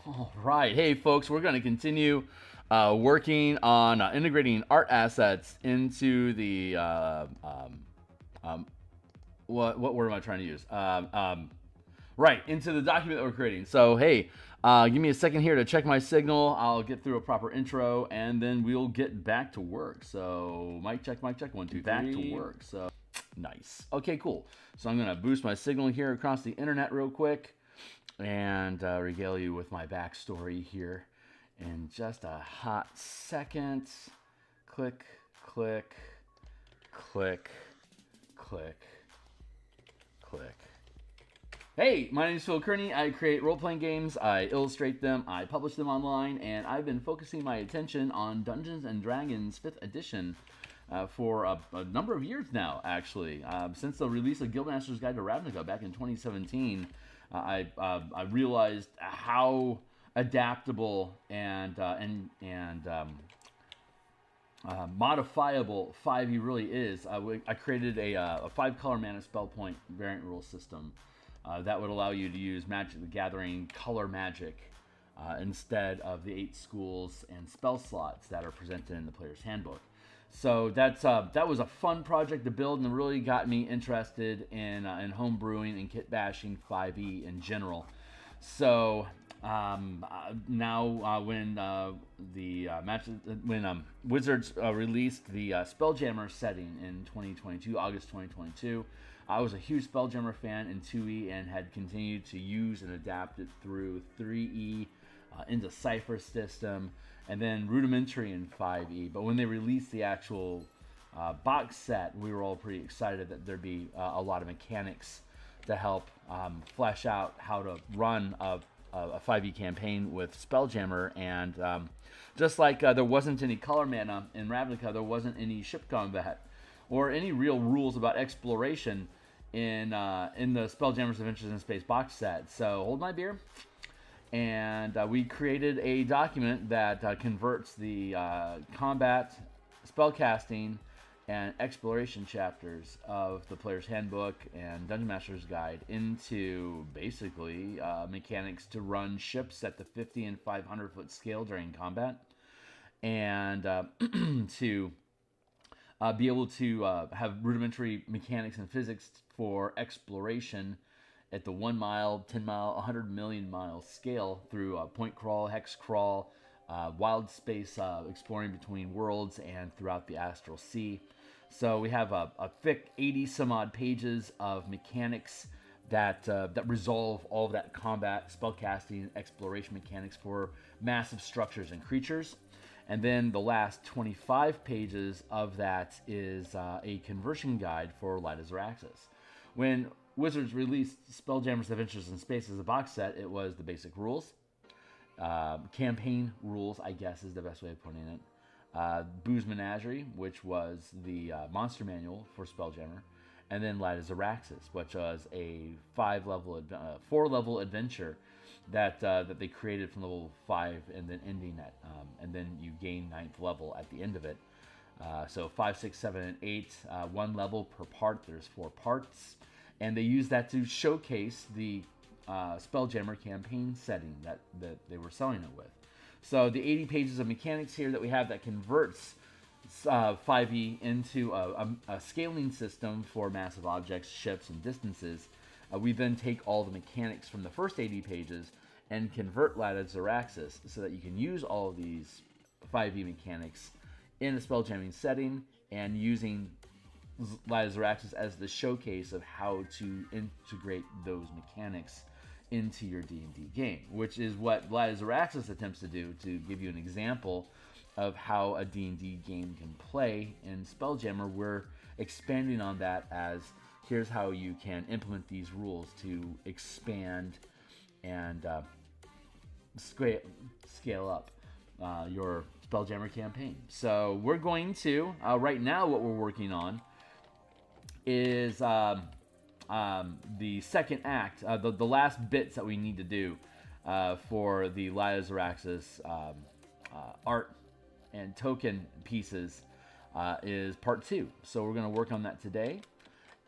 All right, hey folks, we're going to continue working on integrating art assets into the what word am I trying to use? Right, into the document that we're creating. So hey, give me a second here to check my signal. I'll get through a proper intro, and then we'll get back to work. So mic check, 1, 2, 3. Back to work. So nice. Okay, cool. So I'm gonna boost my signal here across the internet real quick, and regale you with my backstory here in just a hot second. Click, click, click, click, click. Hey, my name is Phil Kearney. I create role-playing games, I illustrate them, I publish them online, and I've been focusing my attention on Dungeons & Dragons 5th edition for a number of years now, actually. Since the release of Guildmaster's Guide to Ravnica back in 2017, I realized how adaptable and modifiable 5e really is. I created a 5-color mana spell point variant rule system that would allow you to use Magic the Gathering color magic instead of the 8 schools and spell slots that are presented in the player's handbook. So that was a fun project to build, and really got me interested in home brewing and kit bashing 5e in general. So now when Wizards released the Spelljammer setting in 2022, August 2022, I was a huge Spelljammer fan in 2e and had continued to use and adapt it through 3e into Cypher system, and then rudimentary in 5e. But when they released the actual box set, we were all pretty excited that there'd be a lot of mechanics to help flesh out how to run a 5e campaign with Spelljammer. And just like there wasn't any color mana in Ravnica, there wasn't any ship combat or any real rules about exploration in the Spelljammer's Adventures in Space box set. So hold my beer. And we created a document that converts the combat, spellcasting, and exploration chapters of the player's handbook and Dungeon Master's Guide into basically mechanics to run ships at the 50 and 500 foot scale during combat, and to be able to have rudimentary mechanics and physics for exploration at the 1 mile, 10 mile, 100 million mile scale through point crawl, hex crawl, wild space exploring between worlds and throughout the astral sea. So we have a thick 80 some odd pages of mechanics that resolve all of that combat, spellcasting, exploration mechanics for massive structures and creatures. And then the last 25 pages of that is a conversion guide for Light of Xaryixs. When Wizards released Spelljammer's Adventures in Space as a box set, it was the basic rules. Campaign rules, I guess, is the best way of putting it. Booze Menagerie, which was the monster manual for Spelljammer. And then Light of Xaryixs, which was a 4-level adventure that they created from level 5 and then ending at, and then you gain 9th level at the end of it. So 5, 6, 7, and 8, 1 level per part. There's 4 parts, and they use that to showcase the Spelljammer campaign setting that they were selling it with. So the 80 pages of mechanics here that we have that converts 5e into a scaling system for massive objects, ships, and distances. We then take all the mechanics from the first 80 pages and convert Light of Xaryixs so that you can use all of these 5e mechanics in a spelljamming setting, and using Light of Xaryixs as the showcase of how to integrate those mechanics into your D&D game, which is what Light of Xaryixs attempts to do, to give you an example of how a D&D game can play. In Spelljammer, we're expanding on that as here's how you can implement these rules to expand and scale up your Spelljammer campaign. So we're going to, right now what we're working on is the second act, the last bits that we need to do for the Light of Xaryixs art and token pieces is part 2. So we're going to work on that today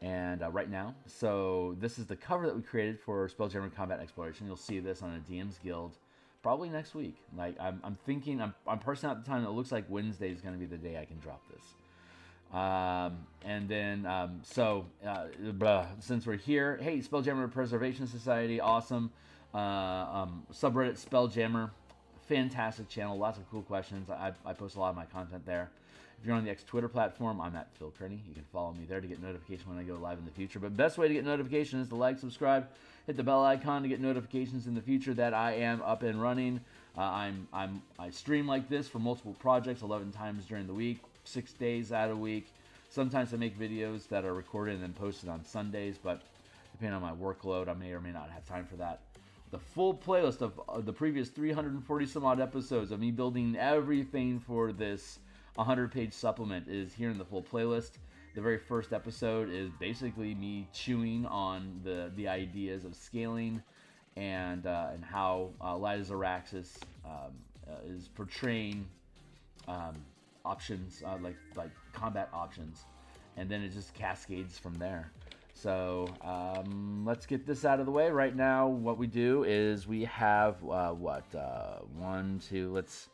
and right now. So this is the cover that we created for Spelljammer Combat Exploration. You'll see this on a DMsGuild probably next week. Like I'm thinking, I'm parsing out the time. It looks like Wednesday is going to be the day I can drop this. And then, since we're here, hey, Spelljammer Preservation Society, awesome. Subreddit Spelljammer, fantastic channel, lots of cool questions. I post a lot of my content there. If you're on the X Twitter platform, I'm at Phil Kearney. You can follow me there to get notification when I go live in the future. But best way to get notification is to like, subscribe, hit the bell icon to get notifications in the future that I am up and running. I stream like this for multiple projects 11 times during the week, 6 days out of the week. Sometimes I make videos that are recorded and then posted on Sundays, but depending on my workload, I may or may not have time for that. The full playlist of the previous 340 some odd episodes of me building everything for this 100-page supplement is here in the full playlist. The very first episode is basically me chewing on the ideas of scaling and how Light of Xaryixs is portraying options, like combat options, and then it just cascades from there. So let's get this out of the way. Right now, what we do is we have one, two. Let's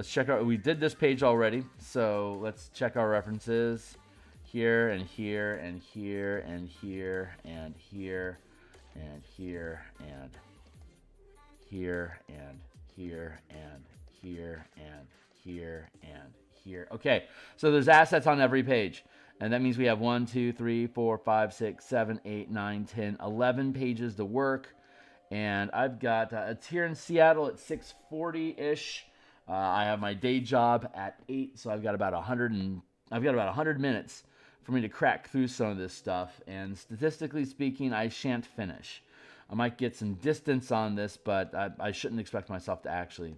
check out. We did this page already, so let's check our references here and here and here and here and here and here and here and here and here and here and here. Okay, so there's assets on every page, and that means we have 1, 2, 3, 4, 5, 6, 7, 8, 9, 10, 11 pages to work. And I've got it's here in Seattle at 6:40-ish. I have my day job at 8, so I've got about 100 minutes for me to crack through some of this stuff. And statistically speaking, I shan't finish. I might get some distance on this, but I shouldn't expect myself to actually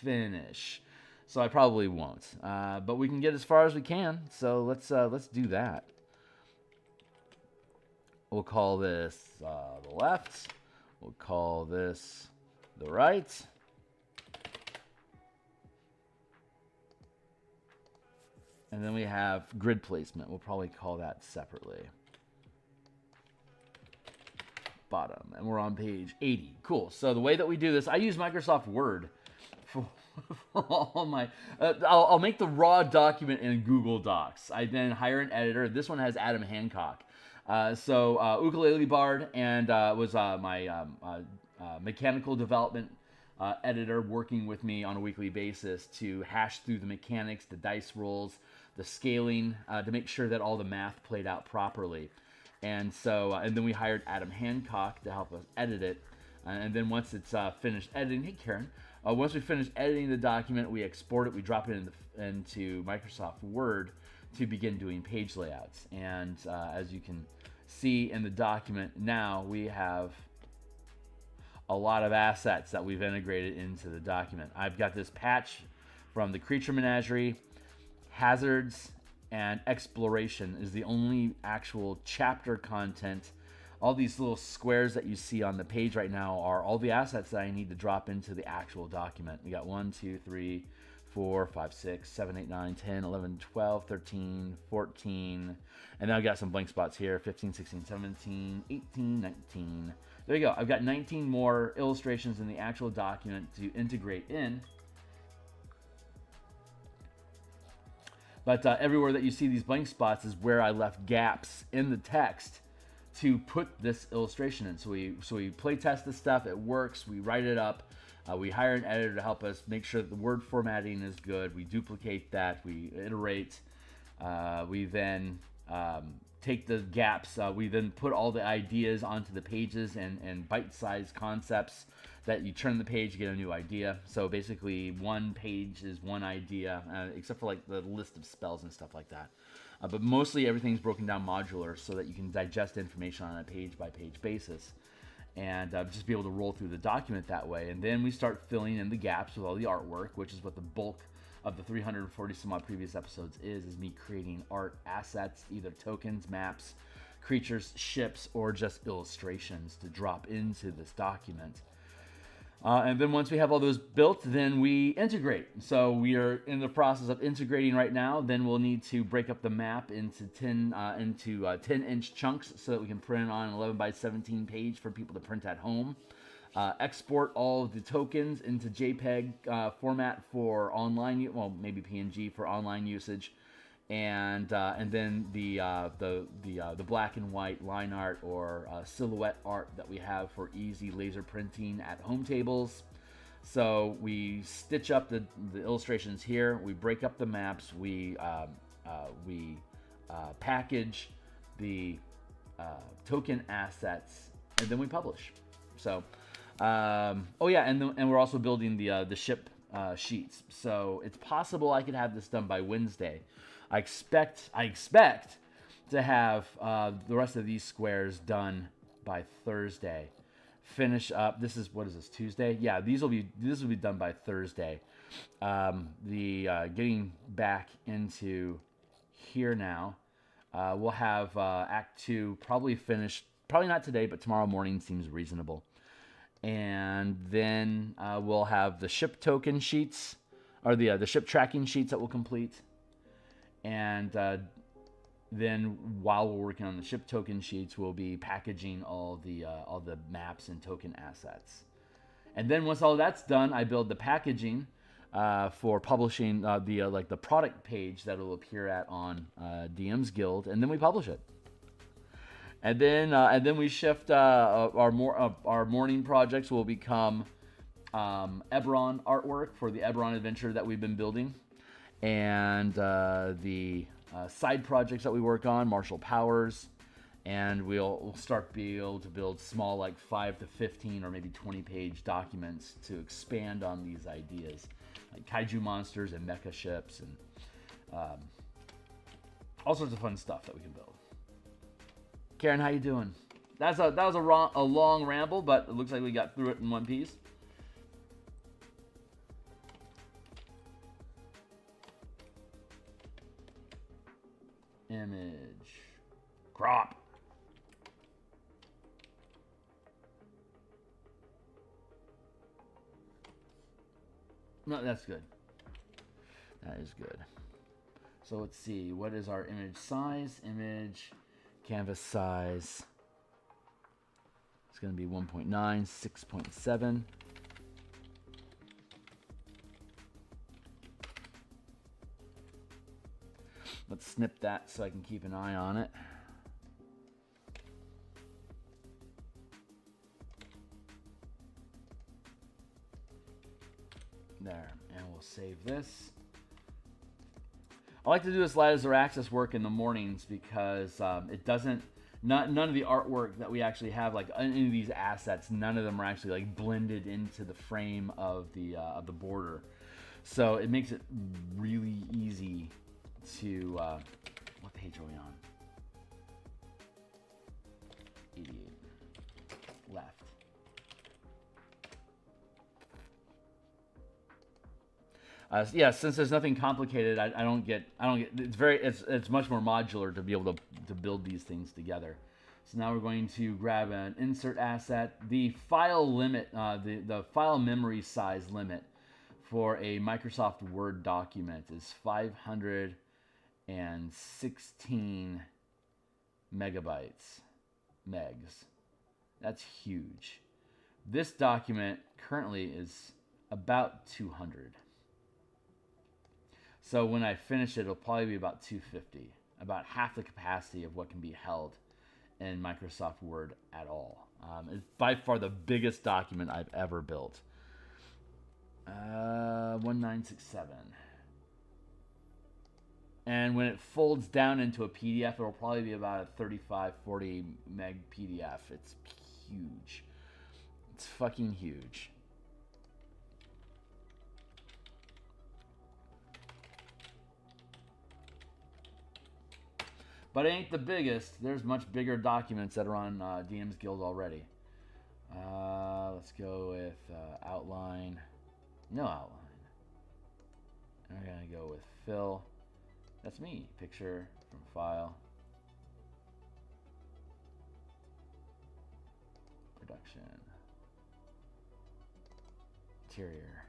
finish. So I probably won't. But we can get as far as we can. So let's do that. We'll call this the left. We'll call this the right. And then we have grid placement. We'll probably call that separately. Bottom. And we're on page 80. Cool. So the way that we do this, I use Microsoft Word for all my... I'll make the raw document in Google Docs. I then hire an editor. This one has Adam Hancock. Ukulele Bard and was my mechanical development editor working with me on a weekly basis to hash through the mechanics, the dice rolls, the scaling, to make sure that all the math played out properly. And then we hired Adam Hancock to help us edit it. And then once it's finished editing, hey Karen, once we finish editing the document, we export it, we drop it into Microsoft Word to begin doing page layouts. And as you can see in the document now, we have a lot of assets that we've integrated into the document. I've got this patch from the Creature Menagerie. Hazards and Exploration is the only actual chapter content. All these little squares that you see on the page right now are all the assets that I need to drop into the actual document. We got 1, 2, 3, 4, 5, 6, 7, 8, 9, 10, 11, 12, 13, 14. And then I've got some blank spots here, 15, 16, 17, 18, 19. There you go. I've got 19 more illustrations in the actual document to integrate in. But everywhere that you see these blank spots is where I left gaps in the text to put this illustration in. So we play test this stuff. It works. We write it up. We hire an editor to help us make sure that the word formatting is good. We duplicate that. We iterate. We then take the gaps. We then put all the ideas onto the pages and bite-sized concepts that you turn the page, you get a new idea. So basically one page is one idea, except for like the list of spells and stuff like that. But mostly everything's broken down modular so that you can digest information on a page-by-page basis and just be able to roll through the document that way. And then we start filling in the gaps with all the artwork, which is what the bulk of the 340 some odd previous episodes is me creating art assets, either tokens, maps, creatures, ships, or just illustrations to drop into this document. And then once we have all those built, then we integrate. So we are in the process of integrating right now. Then we'll need to break up the map into 10-inch chunks so that we can print on an 11 by 17 page for people to print at home. export all of the tokens into JPEG format for online, well, maybe PNG for online usage, and then the black and white line art or silhouette art that we have for easy laser printing at home tables. So we stitch up the illustrations here. We break up the maps. We package the token assets, and then we publish. So, oh yeah, and we're also building the ship sheets. So it's possible I could have this done by Wednesday. I expect to have the rest of these squares done by Thursday. Finish up. What is this, Tuesday? Yeah, this will be done by Thursday. Getting back into here now. We'll have Act 2 probably finished, probably not today, but tomorrow morning seems reasonable. And then we'll have the ship token sheets, or the ship tracking sheets that we'll complete. And then while we're working on the ship token sheets, we'll be packaging all the maps and token assets. And then once all that's done, I build the packaging for publishing the product page that will appear on DMsGuild, and then we publish it. And then we shift our morning projects will become Eberron artwork for the Eberron adventure that we've been building, and the side projects that we work on, martial powers, and we'll start be able to build small, like 5 to 15 or maybe 20-page documents to expand on these ideas, like kaiju monsters and mecha ships and all sorts of fun stuff that we can build. Karen, how you doing? That was a long ramble, but it looks like we got through it in one piece. Image. Crop. No, that's good. That is good. So let's see. What is our image size? Image canvas size. It's going to be 1.9, 6.7. Let's snip that so I can keep an eye on it. There, and we'll save this. I like to do this Light of Xaryixs work in the mornings because it doesn't, none of the artwork that we actually have, like any of these assets, none of them are actually like blended into the frame of the border. So it makes it really easy to, what page are we on? 88. Left. Yeah, since there's nothing complicated, I don't get. It's much more modular to be able to build these things together. So now we're going to grab an insert asset. The file limit, the file memory size limit for a Microsoft Word document is 516 megs. That's huge. This document currently is about 200. So when I finish it, it'll probably be about 250, about half the capacity of what can be held in Microsoft Word at all. It's by far the biggest document I've ever built. 1967. And when it folds down into a PDF, it'll probably be about a 35, 40 meg PDF. It's huge. It's fucking huge. But it ain't the biggest. There's much bigger documents that are on DMsGuild already. Let's go with outline. No outline. And we're going to go with fill. That's me. Picture from file. Production. Interior.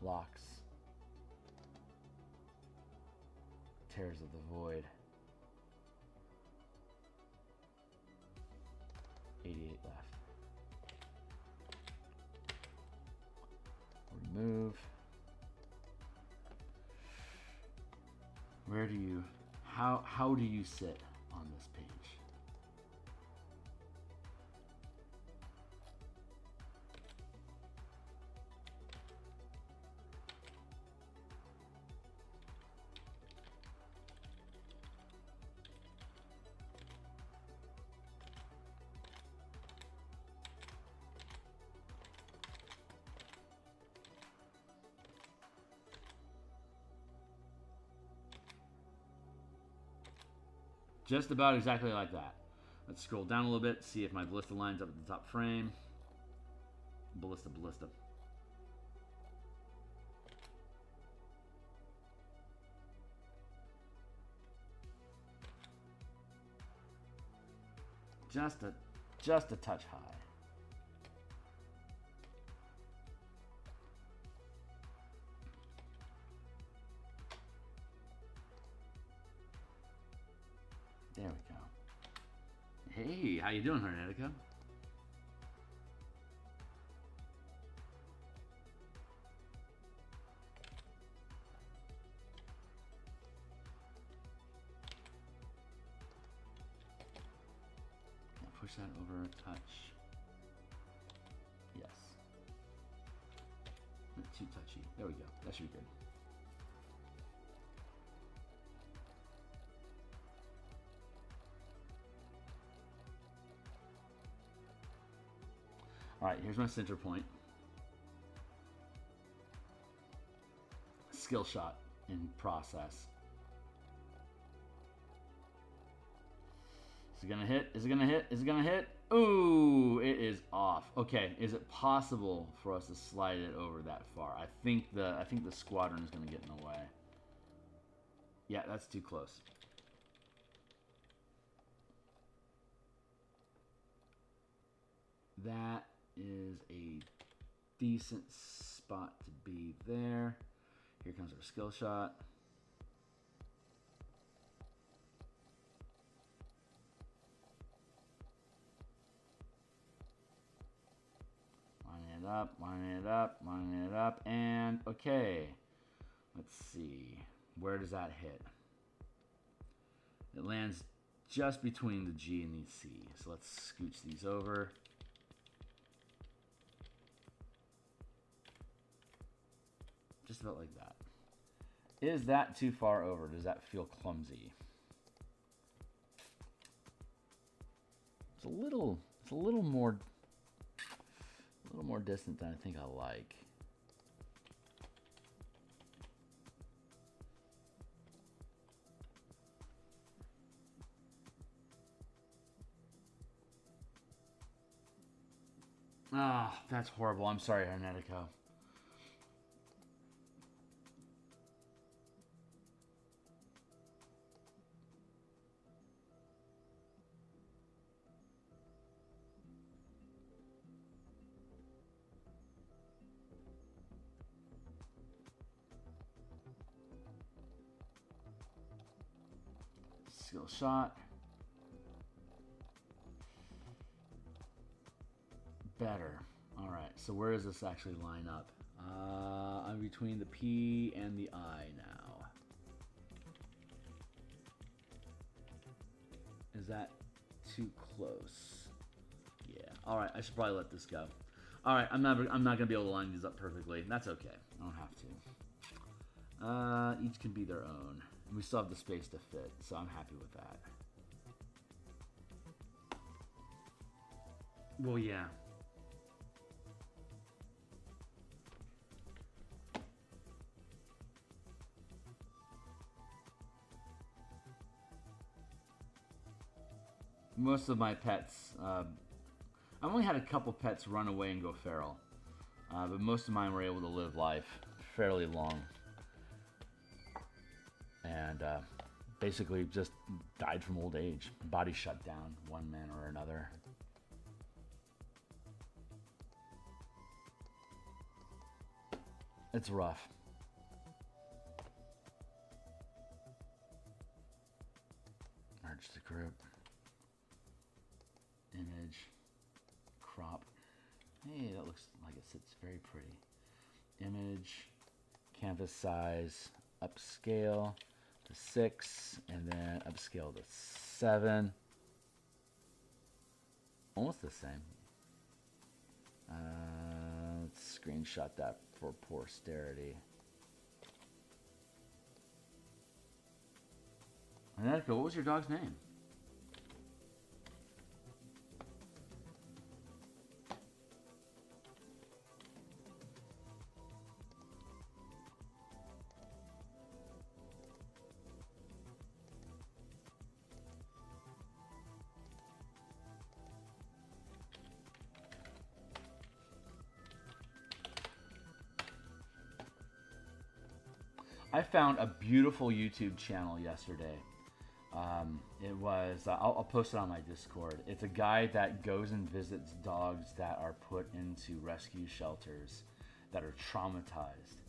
Locks. Tears of the Void. 88 left. move. Where do you, how do you sit on this page? Just about exactly like that. Let's scroll down a little bit, see if my ballista lines up at the top frame. Ballista. Just a touch high. There we go. Hey, how you doing, Hernetica? Push that over a touch. Yes. Not too touchy. There we go. That should be good. Alright, here's my center point. Skill shot in process. Is it gonna hit? Is it gonna hit? Is it gonna hit? Ooh, it is off. Okay, is it possible for us to slide it over that far? I think the squadron is gonna get in the way. Yeah, that's too close. That is a decent spot to be there. Here comes our skill shot. Lining it up, and okay. Let's see. Where does that hit? It lands just between the G and the C. So let's scooch these over. Just about like that. Is that too far over? Does that feel clumsy? It's a little more distant than I think I like. Ah, that's horrible. I'm sorry, Hernetica. Skill shot. Better. All right. So where does this actually line up? I'm between the P and the I now. Is that too close? Yeah. All right. I should probably let this go. All right. I'm not gonna be able to line these up perfectly. That's okay. I don't have to. Each can be their own. And we still have the space to fit, so I'm happy with that. Well, yeah. Most of my pets, I've only had a couple pets run away and go feral, but most of mine were able to live life fairly long. And basically just died from old age. Body shut down, one man or another. It's rough. Merge the group. Image. Crop. Hey, that looks like it sits very pretty. image, canvas size, upscale to 6, and then upscale to 7. Almost the same. Let's screenshot that for posterity. Annika, what was your dog's name? I found a beautiful YouTube channel yesterday. It was, I'll post it on my Discord. It's a guy that goes and visits dogs that are put into rescue shelters that are traumatized.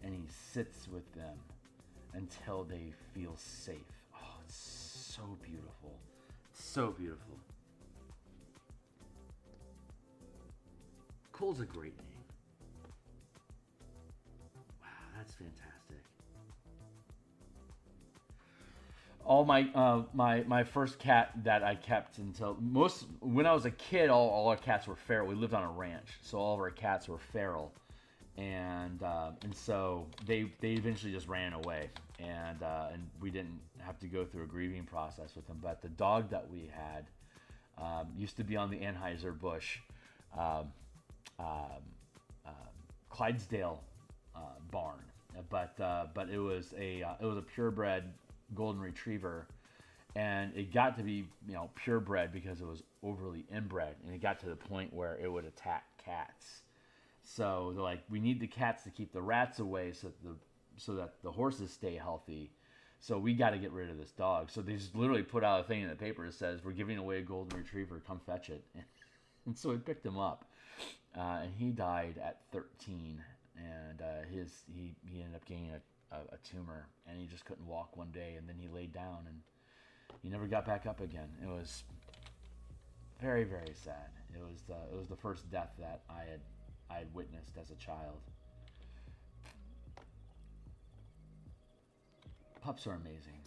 And he sits with them until they feel safe. Oh, it's so beautiful. It's so beautiful. Cole's a great name. Wow, that's fantastic. All my first cat that I kept until when I was a kid, all our cats were feral. We lived on a ranch, so all of our cats were feral, and so they eventually just ran away, and we didn't have to go through a grieving process with them. But the dog that we had used to be on the Anheuser-Busch Clydesdale barn, but it was a purebred golden retriever, and it got to be purebred because it was overly inbred, and it got to the point where it would attack cats. So they're like, we need the cats to keep the rats away so that the horses stay healthy. So we got to get rid of this dog. So they just literally put out a thing in the paper that says, we're giving away a golden retriever, come fetch it. And so we picked him up, and he died at 13, and he ended up getting a tumor, and he just couldn't walk one day, and then he laid down, and he never got back up again. It was very, very sad. It was the first death that I had witnessed as a child. Pups are amazing.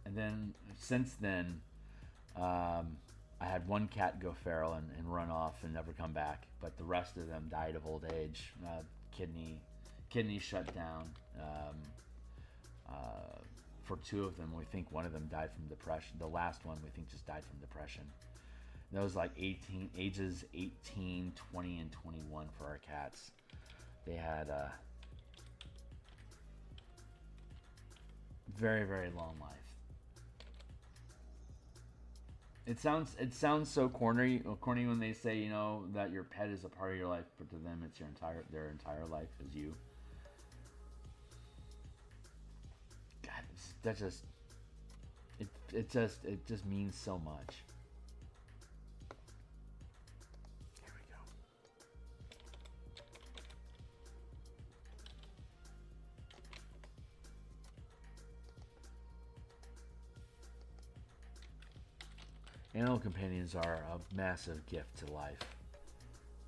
And then since then, I had one cat go feral and run off and never come back, but the rest of them died of old age. Kidney shut down. For 2 of them, we think one of them died from depression. The last one, we think, just died from depression. That was like ages 18, 20, and 21 for our cats. They had very, very long life. It sounds so corny when they say, that your pet is a part of your life, but to them it's their entire life is you. God, it just means so much. Here we go. Animal companions are a massive gift to life.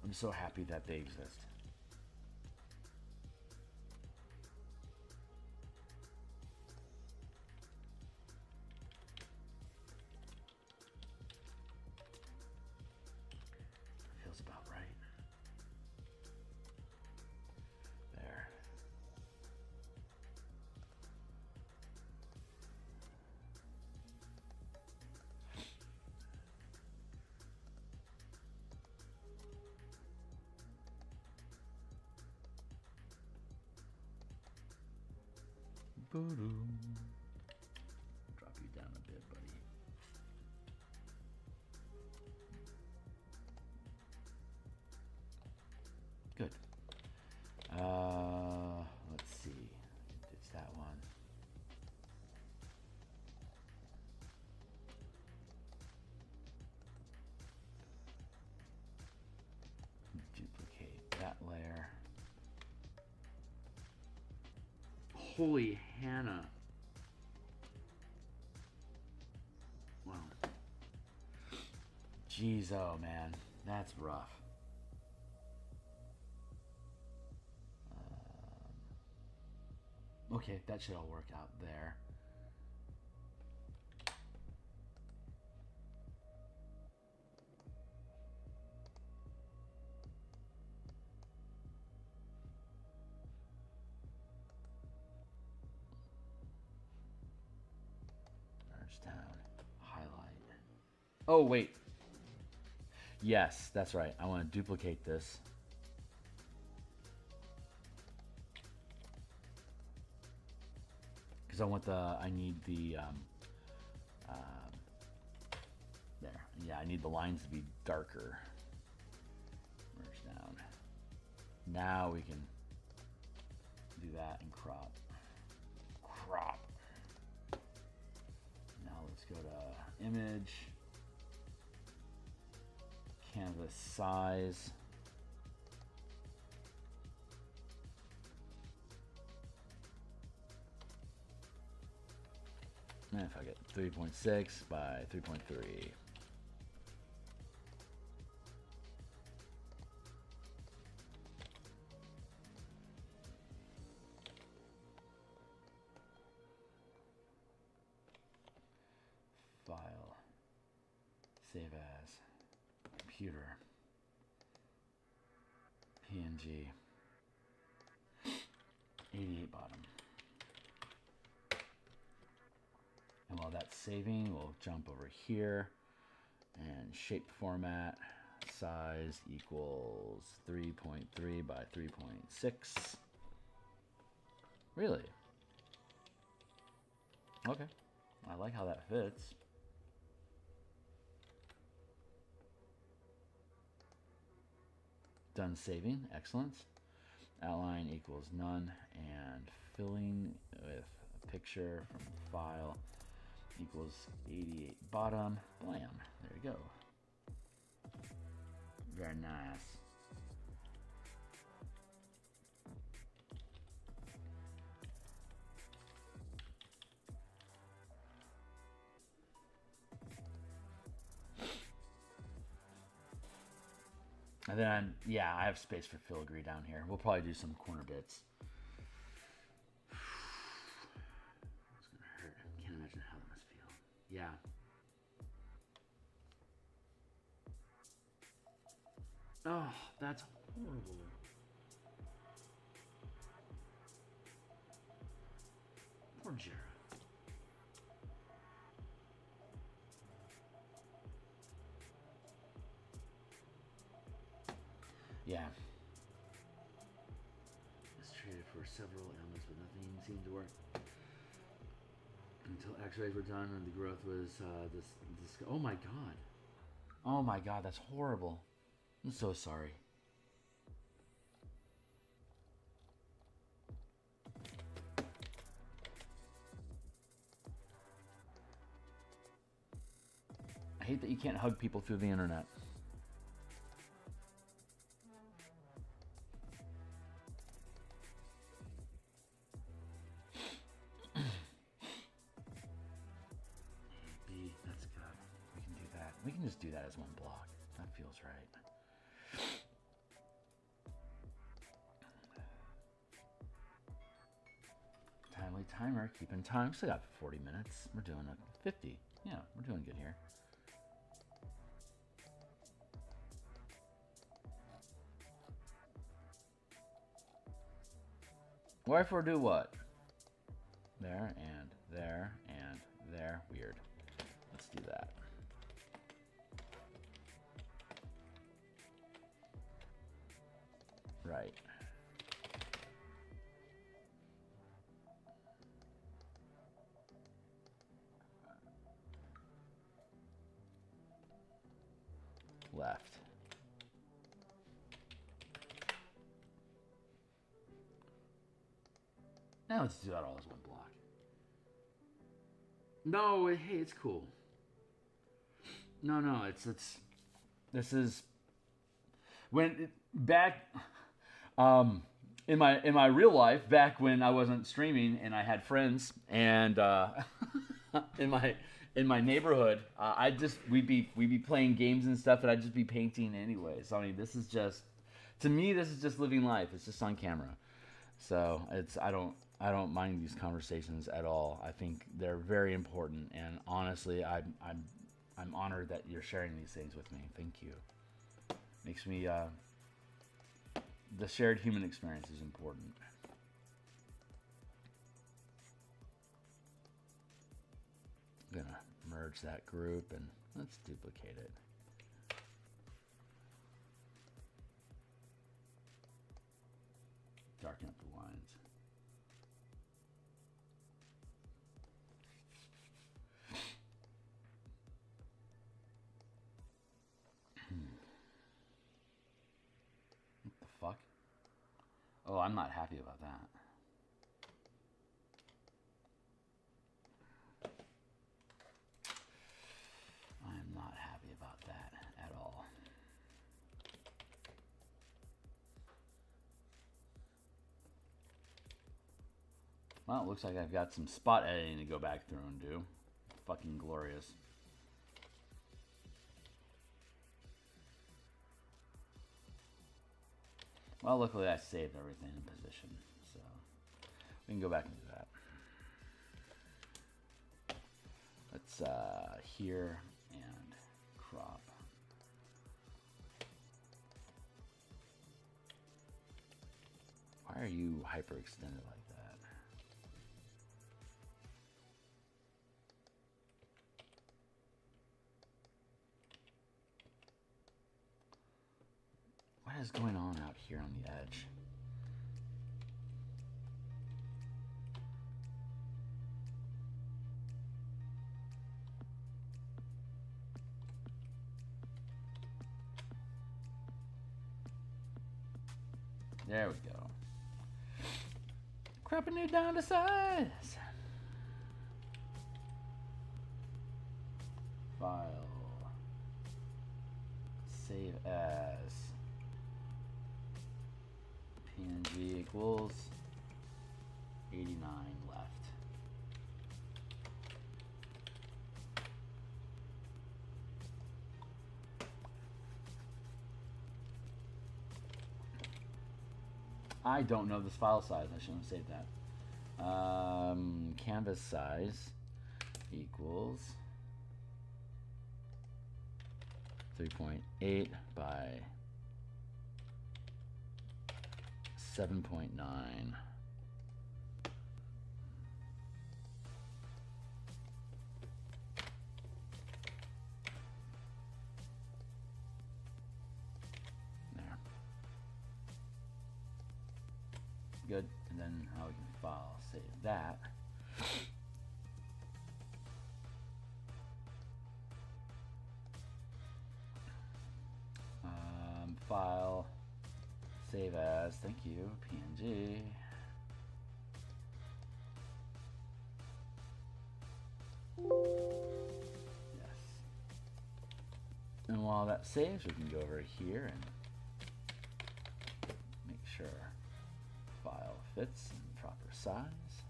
I'm so happy that they exist. Feels about right. There. Drop you down a bit, buddy. Good. Let's see. It's that one. Duplicate that layer. Holy Hannah. Wow. Jeez, oh man. That's rough. Okay, that should all work out there. Merge down, highlight. Oh, wait. Yes, that's right. I want to duplicate this. Because I need the, there. Yeah, I need the lines to be darker. Merge down. Now we can do that and crop. Crop. Now let's go to image. Canvas size. And if I get 3.6 by 3.3. File. Save as. Computer. PNG. 88 bottom. And while that's saving, we'll jump over here and shape format size equals 3.3 by 3.6. Really? Okay. I like how that fits. Done saving. Excellent. Outline equals none. And filling with a picture from file equals 88 bottom. Blam. There you go. Very nice. And then, yeah, I have space for filigree down here. We'll probably do some corner bits. It's gonna hurt. I can't imagine how that must feel. Yeah. Oh, that's horrible. Poor Jera. Yeah. It's traded for several ailments, but nothing seemed to work. Until x-rays were done and the growth was this. Oh my god. Oh my god, that's horrible. I'm so sorry. I hate that you can't hug people through the internet. That's good. We can do that. We can just do that as one block. That feels right. Timely timer. Keeping time. Still got 40 minutes. We're doing a 50. Yeah, we're doing good here. Wherefore do what? There and there and there. Weird. Let's do that. Right. Left. Now let's do that all as one block. No, hey, it's cool. No, it's this is when back in my real life, back when I wasn't streaming and I had friends and in my neighborhood, we'd be playing games and stuff, and I'd just be painting anyway. So I mean, this is just, to me, this is just living life. It's just on camera. So I don't mind these conversations at all. I think they're very important, and honestly, I'm honored that you're sharing these things with me. Thank you. Makes me the shared human experience is important. I'm gonna merge that group and let's duplicate it. Darken up the lines. What the fuck? Oh, I'm not happy about that. I'm not happy about that at all. Well, it looks like I've got some spot editing to go back through and do. Fucking glorious. Well, luckily I saved everything in position, so we can go back and do that. Let's here and crop. Why are you hyperextended like that? What is going on out here on the edge? There we go. Cropping it down to size. File. Save as. PNG equals 89 left. I don't know this file size. I shouldn't have saved that. Canvas size equals 3.8 by 7.9. There. Good. And then how we can file save that. File save as, thank you, PNG. Yes. And while that saves, we can go over here and make sure file fits in proper size.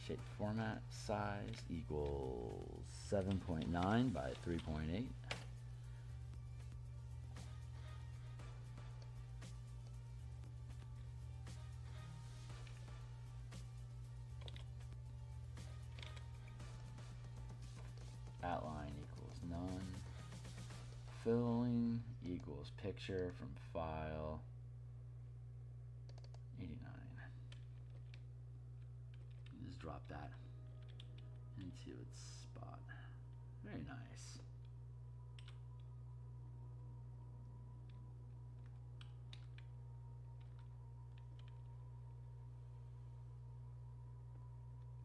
Shape format size equals 7.9 by 3.8. Outline equals none. Filling equals picture from file 89. Just drop that into its spot. Very nice.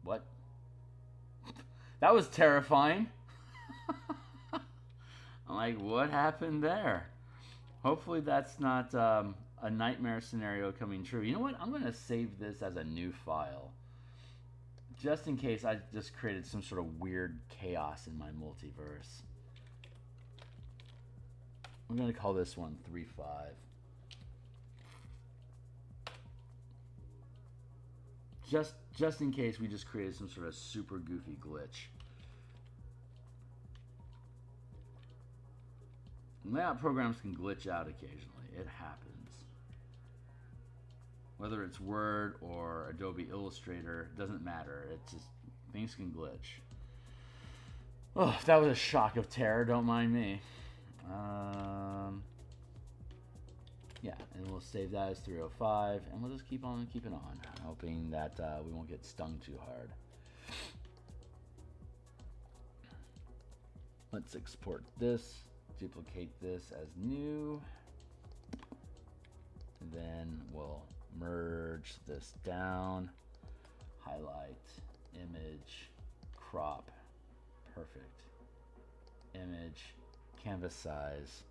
What? That was terrifying. I'm like, what happened there? Hopefully that's not a nightmare scenario coming true. You know what? I'm going to save this as a new file. Just in case I just created some sort of weird chaos in my multiverse. I'm going to call this one 3.5. Just in case we just created some sort of super goofy glitch. Layout programs can glitch out occasionally. It happens. Whether it's Word or Adobe Illustrator, doesn't matter. It's just, things can glitch. Oh, that was a shock of terror. Don't mind me. Yeah, and we'll save that as 305, and we'll just keep on keeping on, hoping that we won't get stung too hard. Let's export this, duplicate this as new, and then we'll merge this down, highlight, image, crop, perfect, image, canvas size,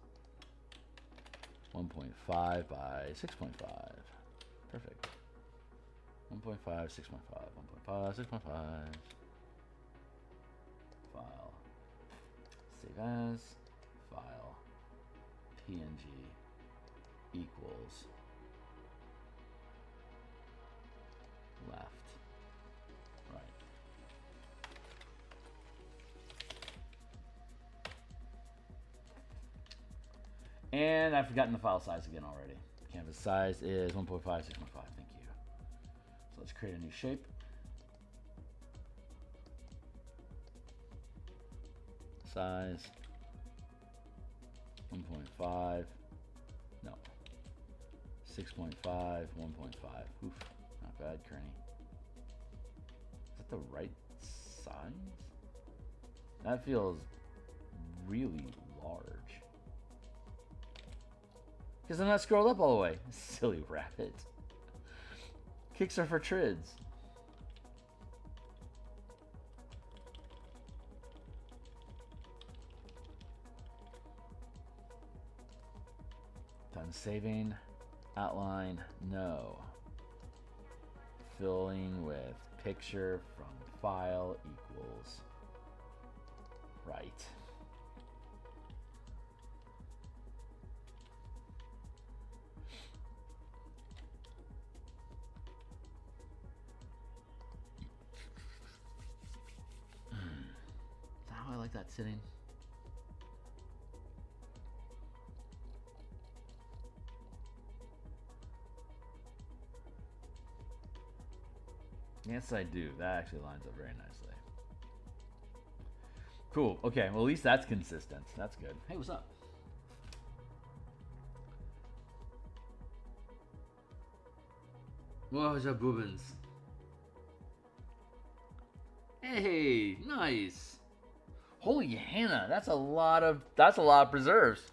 1.5 by 6.5, perfect, 1.5, 6.5, 1.5, 6.5, file, save as, file, PNG, equals, left, right. And I've forgotten the file size again already. Canvas size is 1.5, 6.5. Thank you. So let's create a new shape. Size 1.5. No. 6.5, 1.5. Oof. Not bad, Kearney. Is that the right size? That feels really large. Because I'm not scrolled up all the way. Silly rabbit. Kicks are for trids. Done saving. Outline, no. Filling with picture from file equals right. Is that how I like that sitting? Yes, I do. That actually lines up very nicely. Cool. Okay, well, at least that's consistent. That's good. Hey, what's up? What's up, Boobins? Hey, nice. Holy Hannah, that's a lot of preserves.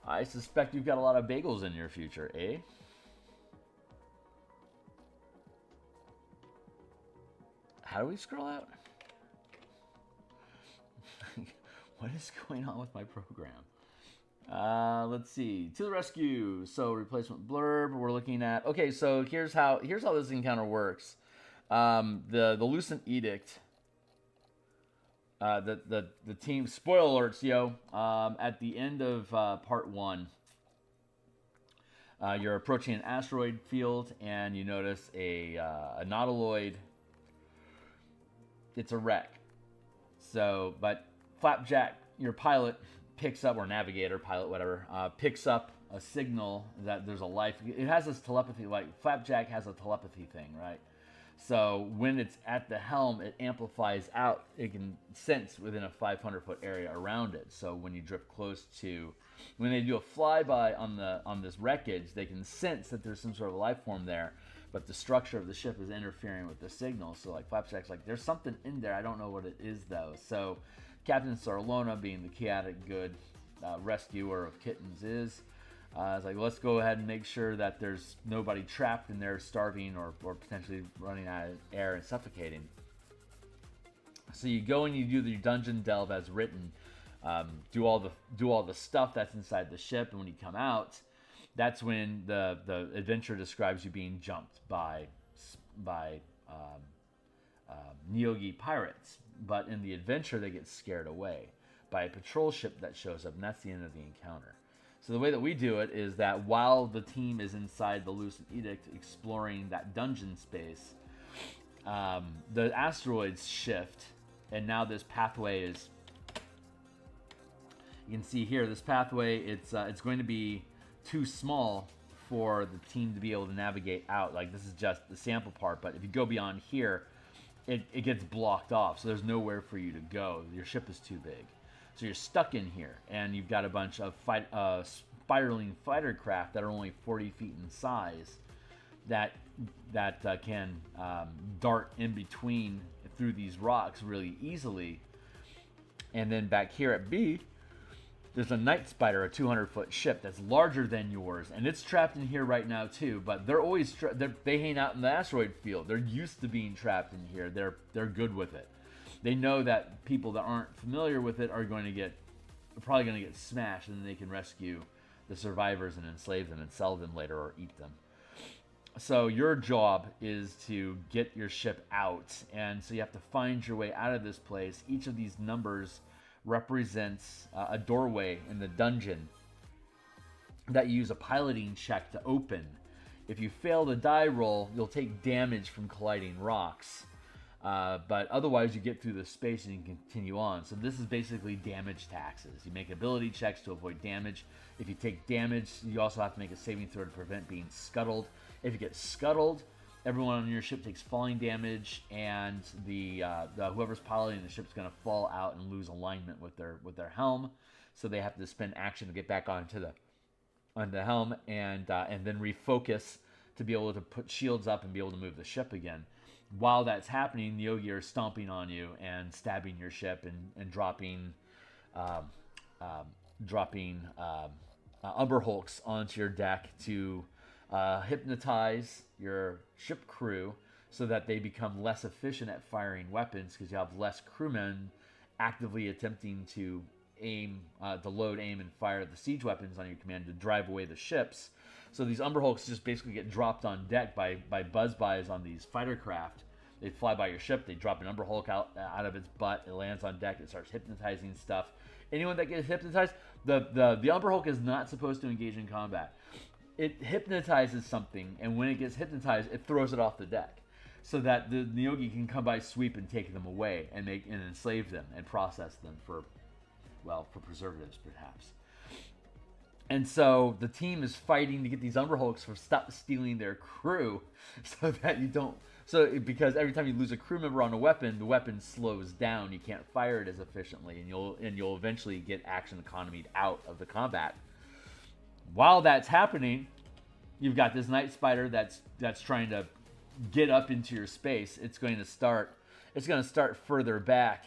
I suspect you've got a lot of bagels in your future, eh? How do we scroll out? What is going on with my program? Let's see. To the rescue. So replacement blurb. We're looking at. Okay, so here's how this encounter works. The Lucent Edict. The team. Spoiler alerts, yo. At the end of part 1, you're approaching an asteroid field, and you notice a nautiloid. It's a wreck. So, but Flapjack, your pilot, picks up, or navigator, pilot, whatever, picks up a signal that there's a life. It has this telepathy, like Flapjack has a telepathy thing, right? So when it's at the helm, it amplifies out. It can sense within a 500-foot area around it. So when you drift close to, when they do a flyby on this wreckage, they can sense that there's some sort of life form there. But the structure of the ship is interfering with the signal. So like Flapjack's like, there's something in there. I don't know what it is though. So Captain Sarlona, being the chaotic good rescuer of kittens, is like, let's go ahead and make sure that there's nobody trapped in there starving or potentially running out of air and suffocating. So you go and you do the dungeon delve as written, do all the stuff that's inside the ship, and when you come out, that's when the adventure describes you being jumped by Neogi pirates. But in the adventure, they get scared away by a patrol ship that shows up, and that's the end of the encounter. So the way that we do it is that while the team is inside the Lucent Edict exploring that dungeon space, the asteroids shift, and now this pathway is, you can see here, this pathway, it's going to be too small for the team to be able to navigate out. Like, this is just the sample part, but if you go beyond here, it gets blocked off, so there's nowhere for you to go. Your ship is too big. So you're stuck in here, and you've got a bunch of spiraling fighter craft that are only 40 feet in size that can dart in between through these rocks really easily. And then back here at B, there's a Night Spider, a 200-foot ship that's larger than yours, and it's trapped in here right now too. But they're always they hang out in the asteroid field. They're used to being trapped in here. They're good with it. They know that people that aren't familiar with it are probably going to get smashed, and then they can rescue the survivors and enslave them and sell them later or eat them. So your job is to get your ship out, and so you have to find your way out of this place. Each of these numbers represents a doorway in the dungeon that you use a piloting check to open. If you fail the die roll, you'll take damage from colliding rocks. But otherwise, you get through the space and you can continue on. So this is basically damage taxes. You make ability checks to avoid damage. If you take damage, you also have to make a saving throw to prevent being scuttled. If you get scuttled, everyone on your ship takes falling damage, and the whoever's piloting the ship is going to fall out and lose alignment with their helm. So they have to spend action to get back onto the helm and then refocus to be able to put shields up and be able to move the ship again. While that's happening, the Theurgy are stomping on you and stabbing your ship and dropping Umber Hulks onto your deck to hypnotize your ship crew so that they become less efficient at firing weapons, because you have less crewmen actively attempting to load, aim, and fire the siege weapons on your command to drive away the ships. So these Umber Hulks just basically get dropped on deck by buzz-bys on these fighter craft. They fly by your ship, they drop an Umber Hulk out of its butt, it lands on deck, it starts hypnotizing stuff. Anyone that gets hypnotized, the Umber Hulk is not supposed to engage in combat. It hypnotizes something, and when it gets hypnotized, it throws it off the deck, so that the Theurgy can come by, sweep, and take them away, and enslave them and process them for preservatives, perhaps. And so the team is fighting to get these Umber Hulks to stop stealing their crew, so that you don't. Because every time you lose a crew member on a weapon, the weapon slows down. You can't fire it as efficiently, and you'll eventually get action economied out of the combat. While that's happening, you've got this Night Spider that's trying to get up into your space. It's going to start further back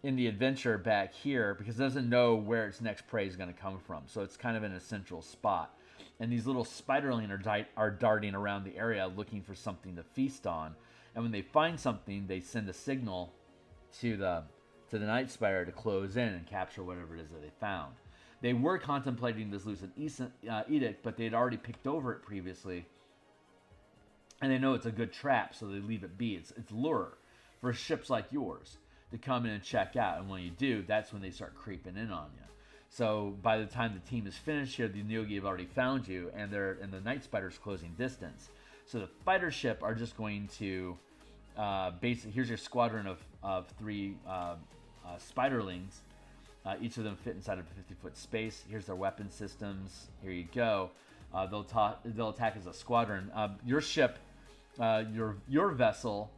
in the adventure back here, because it doesn't know where its next prey is going to come from. So it's kind of in a central spot. And these little spiderling are darting around the area looking for something to feast on. And when they find something, they send a signal to the Night Spider to close in and capture whatever it is that they found. They were contemplating this Lucid Edict, but they had already picked over it previously. And they know it's a good trap, so they leave it be. It's lure for ships like yours to come in and check out. And when you do, that's when they start creeping in on you. So by the time the team is finished here, the Theurgy have already found you, and the Night Spider's closing distance. So the fighter ship are just going to here's your squadron of 3 spiderlings. Each of them fit inside of a 50-foot space. Here's their weapon systems. Here you go. They'll attack as a squadron. Your ship, your vessel,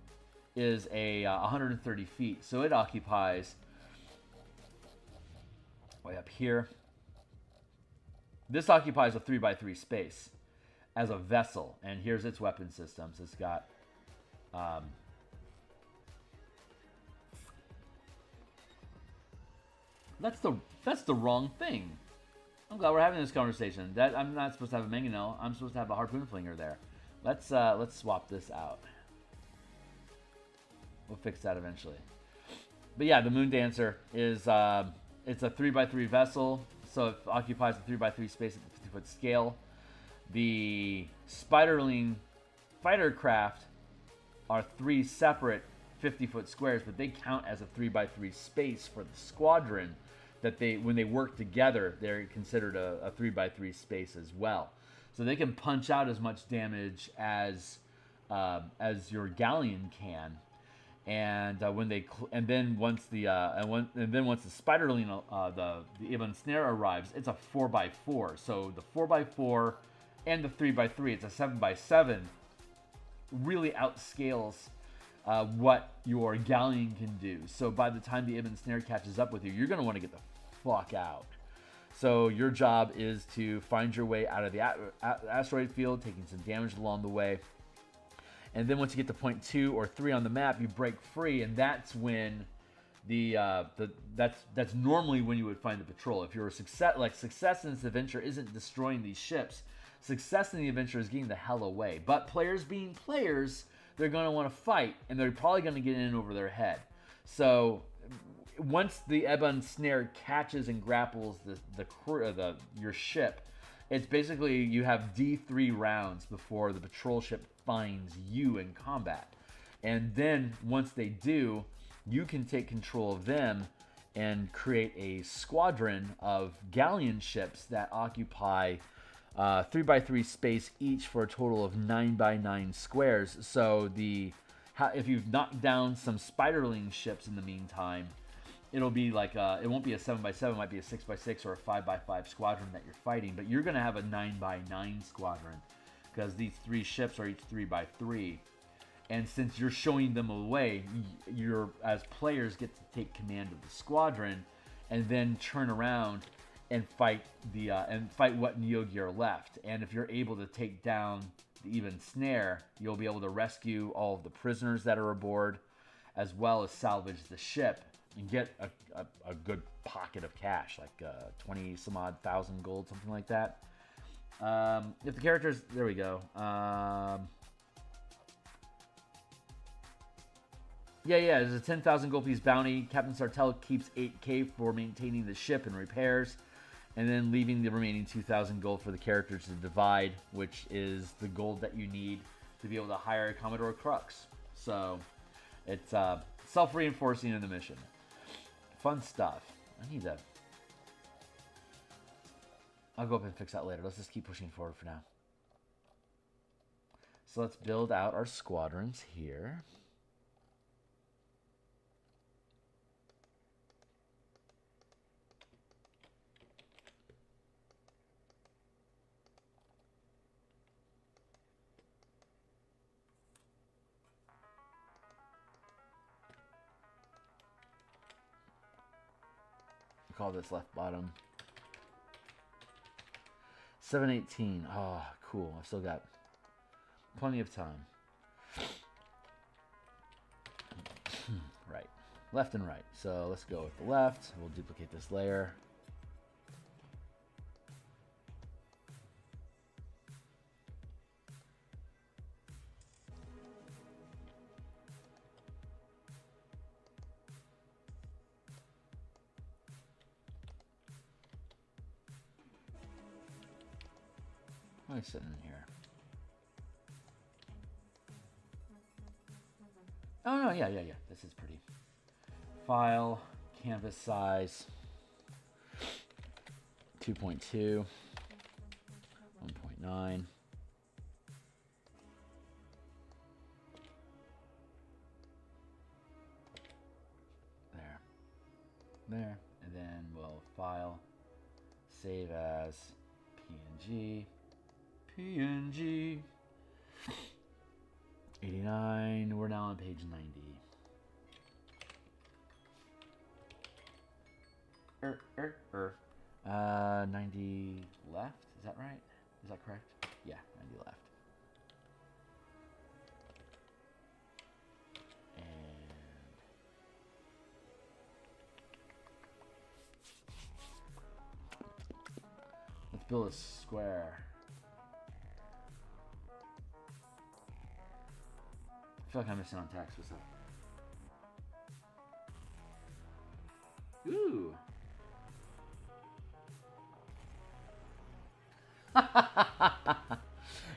is 130 feet, so it occupies way up here. This occupies a 3x3 space as a vessel, and here's its weapon systems. It's got that's the wrong thing. I'm glad we're having this conversation. That I'm not supposed to have a mangonel. I'm supposed to have a harpoon flinger there. Let's swap this out. We'll fix that eventually. But yeah, the Moon Dancer is it's a 3x3 vessel, so it occupies a 3x3 space at the 50-foot scale. The Spiderling fighter craft are 3 separate 50-foot squares, but they count as a 3x3 space for the squadron. That when they work together, they're considered a 3x3 space as well. So they can punch out as much damage as your galleon can. And once the Spiderling, the Ibn Snare arrives, it's a 4x4. So the 4x4 and the 3x3, it's a 7x7, really outscales what your galleon can do. So by the time the Ibn Snare catches up with you, you're going to want to get the fuck out. So your job is to find your way out of the asteroid field, taking some damage along the way. And then once you get to point 2 or 3 on the map, you break free, and that's when that's normally when you would find the patrol. If you're a success in this adventure isn't destroying these ships. Success in the adventure is getting the hell away. But players being players, they're going to want to fight, and they're probably going to get in over their head. So once the Ebon Snare catches and grapples your ship, it's basically you have D3 rounds before the patrol ship finds you in combat. And then once they do, you can take control of them and create a squadron of galleon ships that occupy 3x3 space each for a total of 9x9 squares. So if you've knocked down some spiderling ships in the meantime, it'll be like it won't be a 7x7, it might be a 6x6 or a 5x5 squadron that you're fighting, but you're going to have a 9x9 squadron because these 3 ships are each 3x3. And since you're showing them away, you're as players get to take command of the squadron and then turn around and fight what Neogi are left. And if you're able to take down the Ebon Snare, you'll be able to rescue all of the prisoners that are aboard, as well as salvage the ship and get a good pocket of cash, like 20 some odd thousand gold, something like that. If the characters, there we go. Yeah, there's a 10,000 gold piece bounty. Captain Sartell keeps 8k for maintaining the ship and repairs, and then leaving the remaining 2,000 gold for the characters to divide, which is the gold that you need to be able to hire Commodore Crux. So it's self-reinforcing in the mission. Fun stuff. I'll go up and fix that later. Let's just keep pushing forward for now. So let's build out our squadrons here. Call this left bottom. 718. Oh, cool. I've still got plenty of time. Right. Left and right. So let's go with the left. We'll duplicate this layer. What am I sitting in here? Oh, no, yeah. This is pretty. File, canvas size, 2.2, 1.9. There. And then we'll file, save as PNG. 89. We're now on page 90. 90 left. Is that right? Is that correct? Yeah, 90 left. And let's build a square. I feel like I'm missing on text. What's up? Ooh.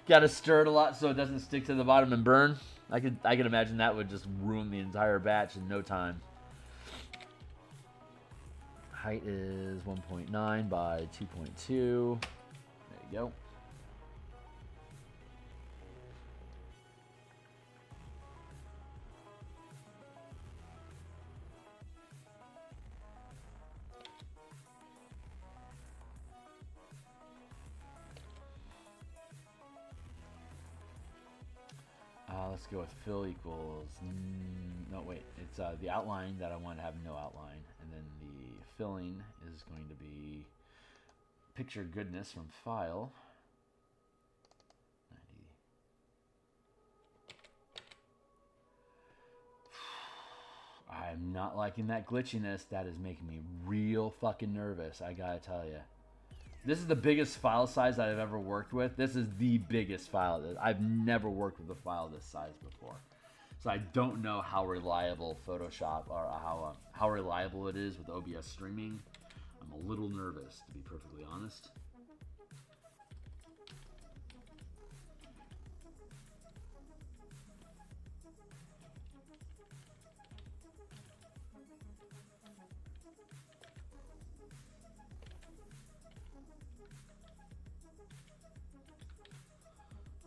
Got to stir it a lot so it doesn't stick to the bottom and burn. I could imagine that would just ruin the entire batch in no time. Height is 1.9 by 2.2. There you go. Let's go with fill equals. No, wait. It's the outline that I want to have no outline. And then the filling is going to be picture goodness from file. 90. I'm not liking that glitchiness. That is making me real fucking nervous. I gotta tell you. This is the biggest file size that I've ever worked with. This is the biggest file. I've never worked with a file this size before. So I don't know how reliable Photoshop or how reliable it is with OBS streaming. I'm a little nervous, to be perfectly honest.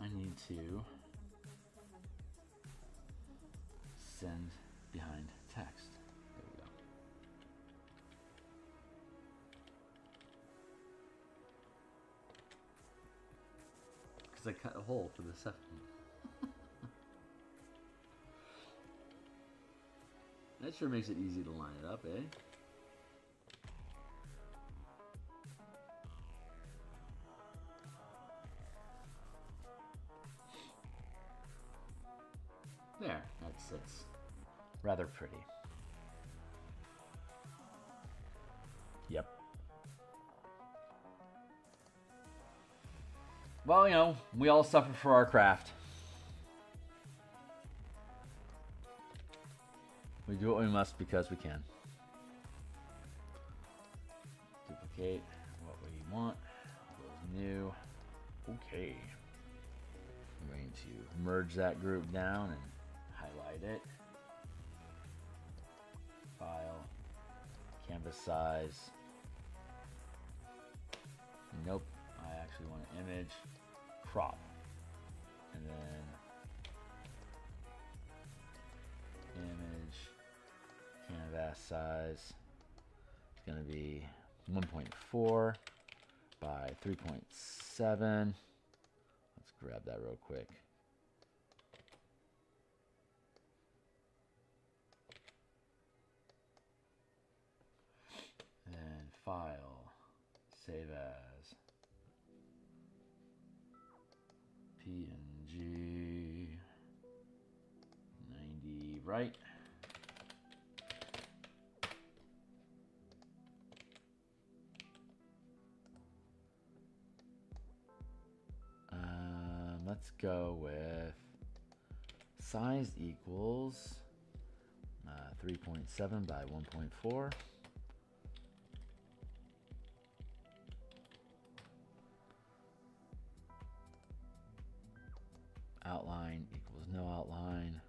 I need to send behind text. There we go. Because I cut a hole for the second. That sure makes it easy to line it up, eh? There, that sits rather pretty. Yep. Well, you know, we all suffer for our craft. We do what we must because we can. Duplicate what we want. Goes new. Okay. I'm going to merge that group down and highlight it. File. Canvas size. Nope. I actually want an image. Crop. And then image. Canvas size. It's going to be 1.4 by 3.7. Let's grab that real quick. And file, save as PNG 90, right? Let's go with size equals 3.7 by 1.4. Outline equals no outline.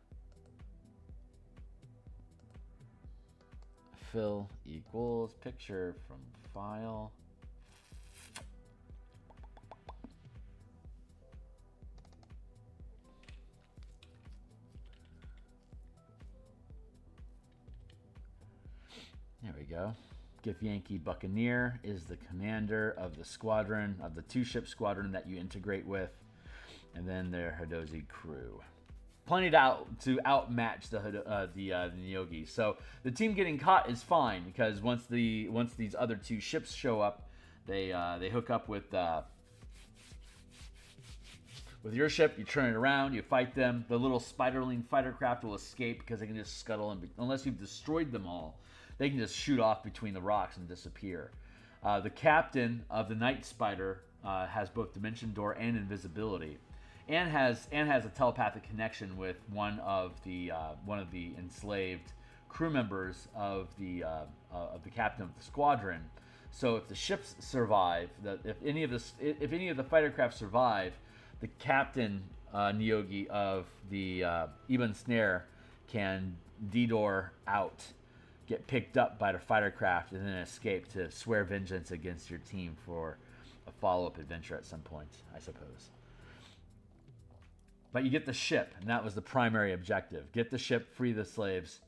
Fill equals picture from file. There we go. Githyanki Buccaneer is the commander of the squadron, of the two-ship squadron that you integrate with, and then their Hadozi crew. Plenty to outmatch the Neogi. So the team getting caught is fine because once these other two ships show up, they hook up with your ship. You turn it around, you fight them. The little spiderling fighter craft will escape because they can just scuttle, and unless you've destroyed them all, they can just shoot off between the rocks and disappear. The captain of the Night Spider has both Dimension Door and Invisibility, and has a telepathic connection with one of the enslaved crew members of the captain of the squadron. So if the ships survive, if any of the fighter craft survive, the captain Neogi of the Eben Snare can D-door out, get picked up by the fighter craft, and then escape to swear vengeance against your team for a follow-up adventure at some point, I suppose. But you get the ship, and that was the primary objective. Get the ship, free the slaves,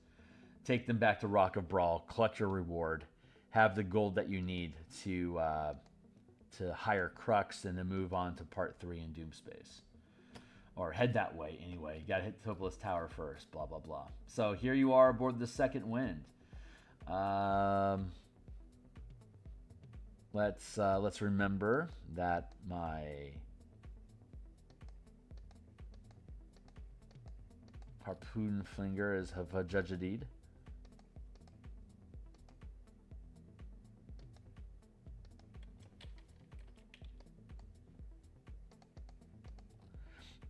take them back to Rock of Brawl, collect your reward, have the gold that you need to hire Crux, and then move on to Part 3 in Doomspace. or head that way anyway. You gotta hit Topolus Tower first, blah, blah, blah. So here you are aboard the second wind. Let's remember that my harpoon flinger is Havajajadid.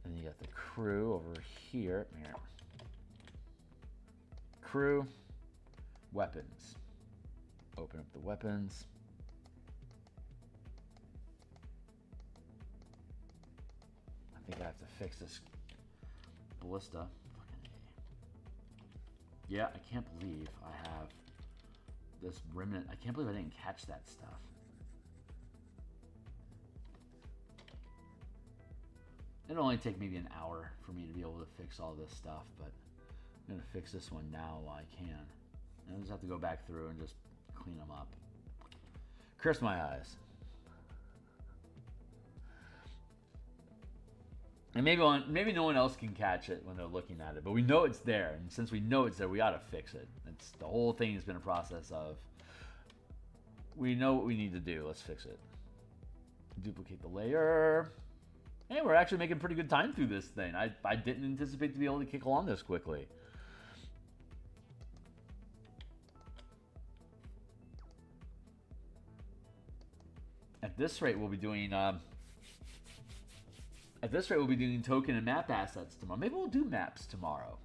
And you got the crew over here. Crew, weapons. Open up the weapons. I think I have to fix this ballista. Yeah, I can't believe I have this remnant. I can't believe I didn't catch that stuff. It'll only take maybe an hour for me to be able to fix all this stuff, but I'm going to fix this one now while I can. And I just have to go back through and just clean them up. Curse my eyes. And maybe no one else can catch it when they're looking at it, but we know it's there, and since we know it's there, we ought to fix it. It's the whole thing has been a process of we know what we need to do. Let's fix it. Duplicate the layer. Hey, we're actually making pretty good time through this thing. I didn't anticipate to be able to kick along this quickly. At this rate, we'll be doing. At this rate, we'll be doing token and map assets tomorrow. Maybe we'll do maps tomorrow.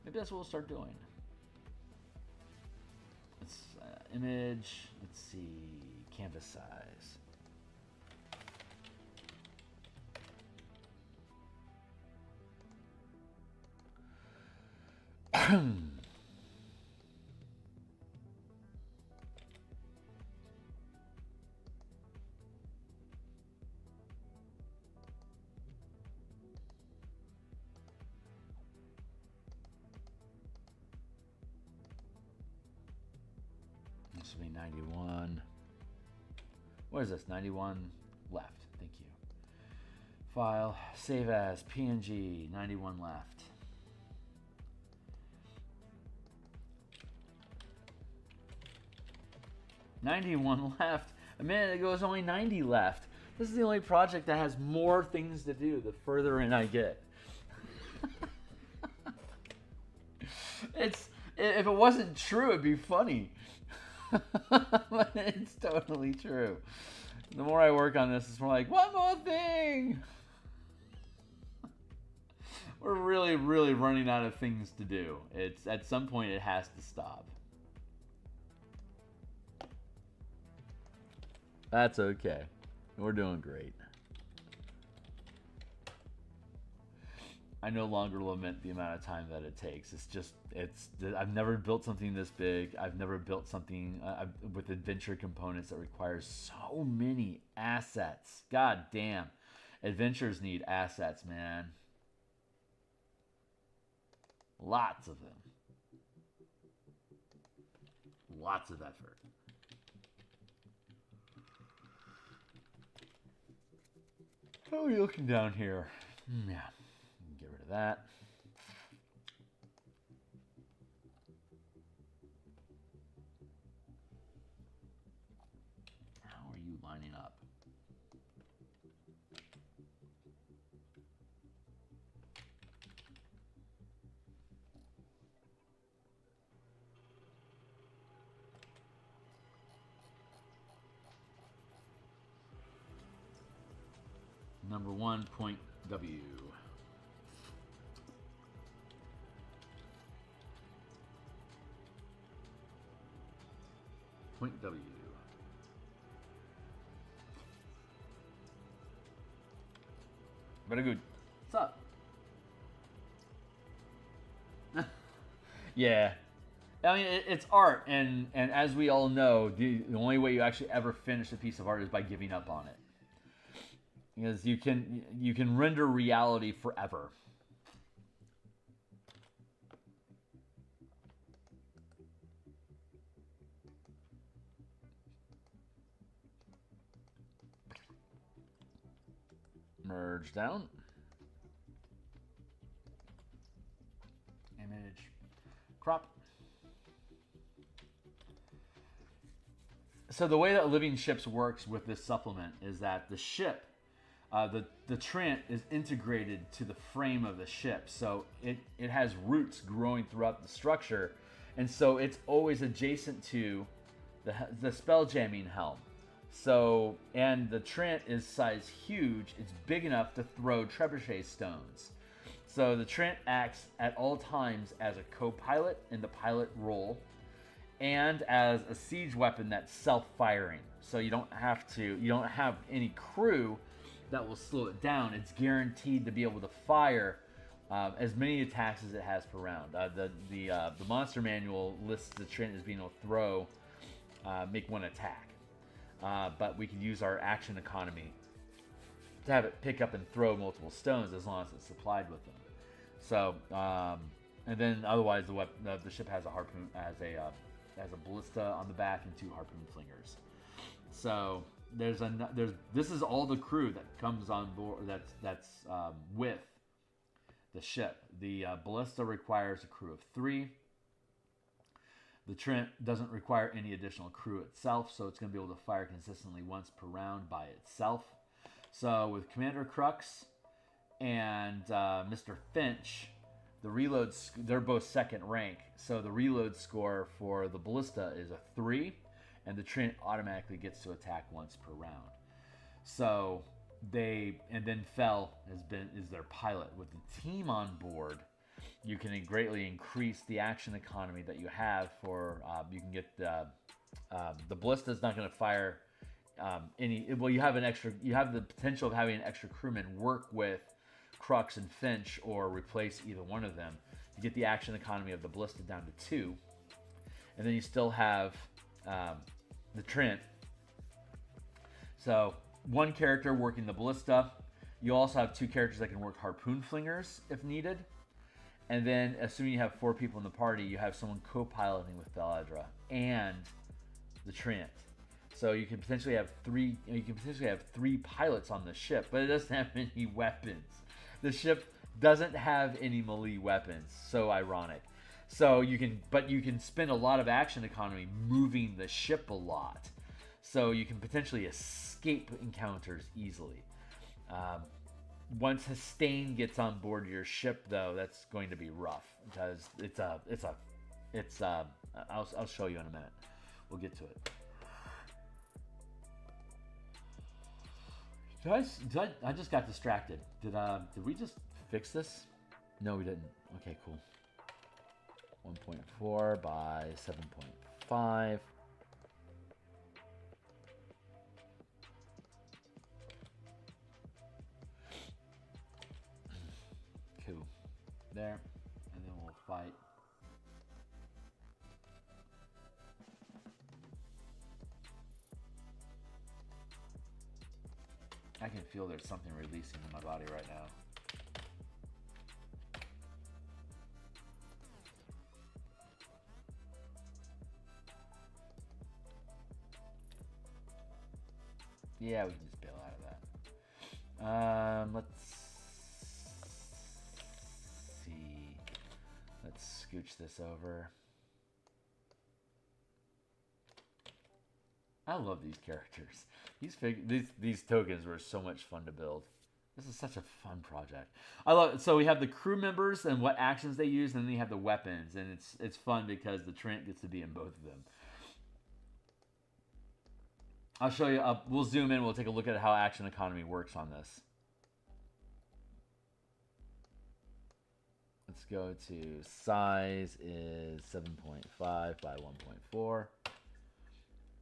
Maybe that's what we'll start doing. Let's image. Let's see, canvas size. This will be 91. What is this? 91 left. Thank you. File, save as PNG, 91 left. $91 left. A minute ago, it was only 90 left. This is the only project that has more things to do the further in I get. If it wasn't true, it'd be funny. But it's totally true. The more I work on this, it's more like, one more thing. We're really, really running out of things to do. It's at some point it has to stop. That's okay. We're doing great. I no longer lament the amount of time that it takes. I've never built something this big. I've never built something with adventure components that requires so many assets. God damn. Adventures need assets, man. Lots of them. Lots of effort. How are you looking down here? Yeah. Get rid of that. How are you lining up? Number 1, point W. Point W. Very good. What's up? Yeah. I mean, it's art, and as we all know, the only way you actually ever finish a piece of art is by giving up on it. Because you can render reality forever. Merge down. crop. So the way that Living Ships works with this supplement is that the ship, the Trent is integrated to the frame of the ship. So it has roots growing throughout the structure. And so it's always adjacent to the spelljamming helm. So, and the Trent is size huge. It's big enough to throw trebuchet stones. So the Trent acts at all times as a co-pilot in the pilot role and as a siege weapon that's self-firing. So you don't have any crew that will slow it down. It's guaranteed to be able to fire as many attacks as it has per round. The monster manual lists the Trent as being able to throw, make one attack. But we can use our action economy to have it pick up and throw multiple stones as long as it's supplied with them. So, and then otherwise the ship has a harpoon, has a ballista on the back and 2 harpoon flingers. So this is all the crew that comes on board. That's with the ship. The ballista requires a crew of 3. The Trent doesn't require any additional crew itself, so it's going to be able to fire consistently once per round by itself. So with Commander Crux and Mr. Finch, the reloads, they're both second rank. So the reload score for the ballista is a 3, and the Trent automatically gets to attack once per round. So and then Fel is their pilot. With the team on board, you can greatly increase the action economy that you have for. You can get the ballista is not going to fire any. Well, you have the potential of having an extra crewman work with Crux and Finch or replace either one of them. You get the action economy of the ballista down to 2, and then you still have the Trent. So 1 character working the ballista. You also have 2 characters that can work harpoon flingers if needed. And then, assuming you have 4 people in the party, you have someone co-piloting with Theurgy and the Trent. So you can potentially have 3. You can potentially have 3 pilots on the ship, but it doesn't have any weapons. The ship doesn't have any melee weapons. So ironic. So you can spend a lot of action economy moving the ship a lot. So you can potentially escape encounters easily. Once Hastane gets on board your ship, though, that's going to be rough because I'll show you in a minute. We'll get to it. I just got distracted. Did we just fix this? No, we didn't. Okay, cool. 1.4 by 7.5. Cool. There. And then we'll fight. I can feel there's something releasing in my body right now. Yeah, we can just bail out of that. Let's see. Let's scooch this over. I love these characters. These tokens were so much fun to build. This is such a fun project. I love it. So we have the crew members and what actions they use, and then you have the weapons, and it's fun because the Trent gets to be in both of them. I'll show you. We'll zoom in. We'll take a look at how action economy works on this. Let's go to size is 7.5 by 1.4.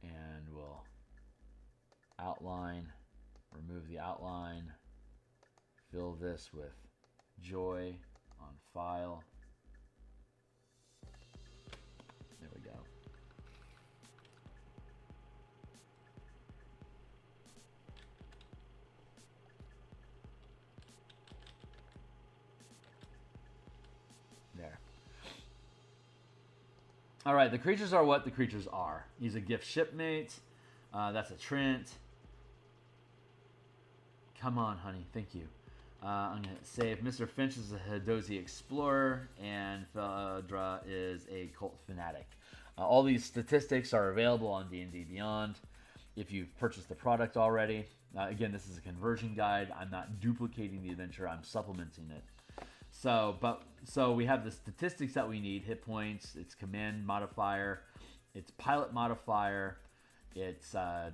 And we'll outline, remove the outline, fill this with joy on file. There we go. There. All right, the creatures are what the creatures are. He's a gift shipmate. That's a Trent. Come on, honey. Thank you. I'm going to say if Mr. Finch is a Hadozi explorer and Feldra is a cult fanatic. All these statistics are available on D&D Beyond if you've purchased the product already. Again, this is a conversion guide. I'm not duplicating the adventure. I'm supplementing it. So we have the statistics that we need: hit points, its command modifier, its pilot modifier, its the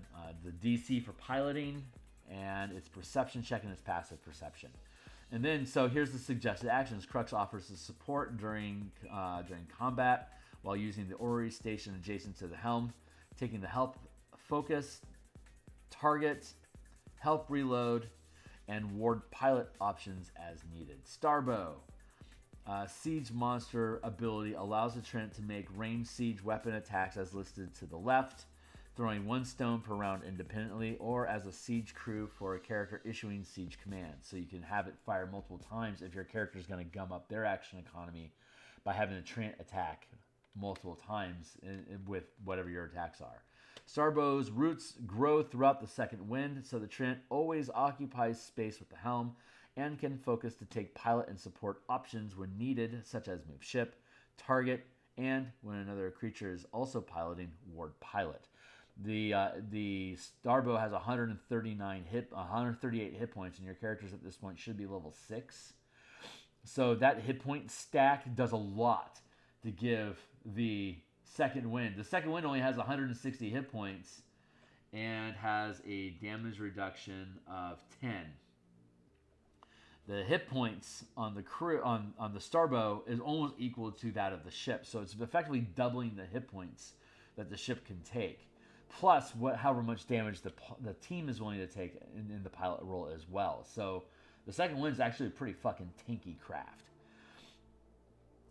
DC for piloting, and its perception check and its passive perception. And then, so here's the suggested actions. Crux offers the support during combat while using the orrery station adjacent to the helm, taking the help focus, target, help reload, and ward pilot options as needed. Starbow. Siege monster ability allows the Trent to make ranged siege weapon attacks as listed to the left, throwing 1 stone per round independently, or as a siege crew for a character issuing siege commands. So you can have it fire multiple times if your character is going to gum up their action economy by having the Trent attack multiple times with whatever your attacks are. Starbow's roots grow throughout the second wind, so the Trent always occupies space with the helm and can focus to take pilot and support options when needed, such as move ship, target, and when another creature is also piloting, ward pilot. The Starbow has 138 hit points, and your characters at this point should be level 6. So that hit point stack does a lot to give the second wind. The second wind only has 160 hit points and has a damage reduction of 10. The hit points on the crew on the Starbow is almost equal to that of the ship, so it's effectively doubling the hit points that the ship can take, plus however much damage the team is willing to take in the pilot role as well. So the second wind is actually a pretty fucking tanky craft.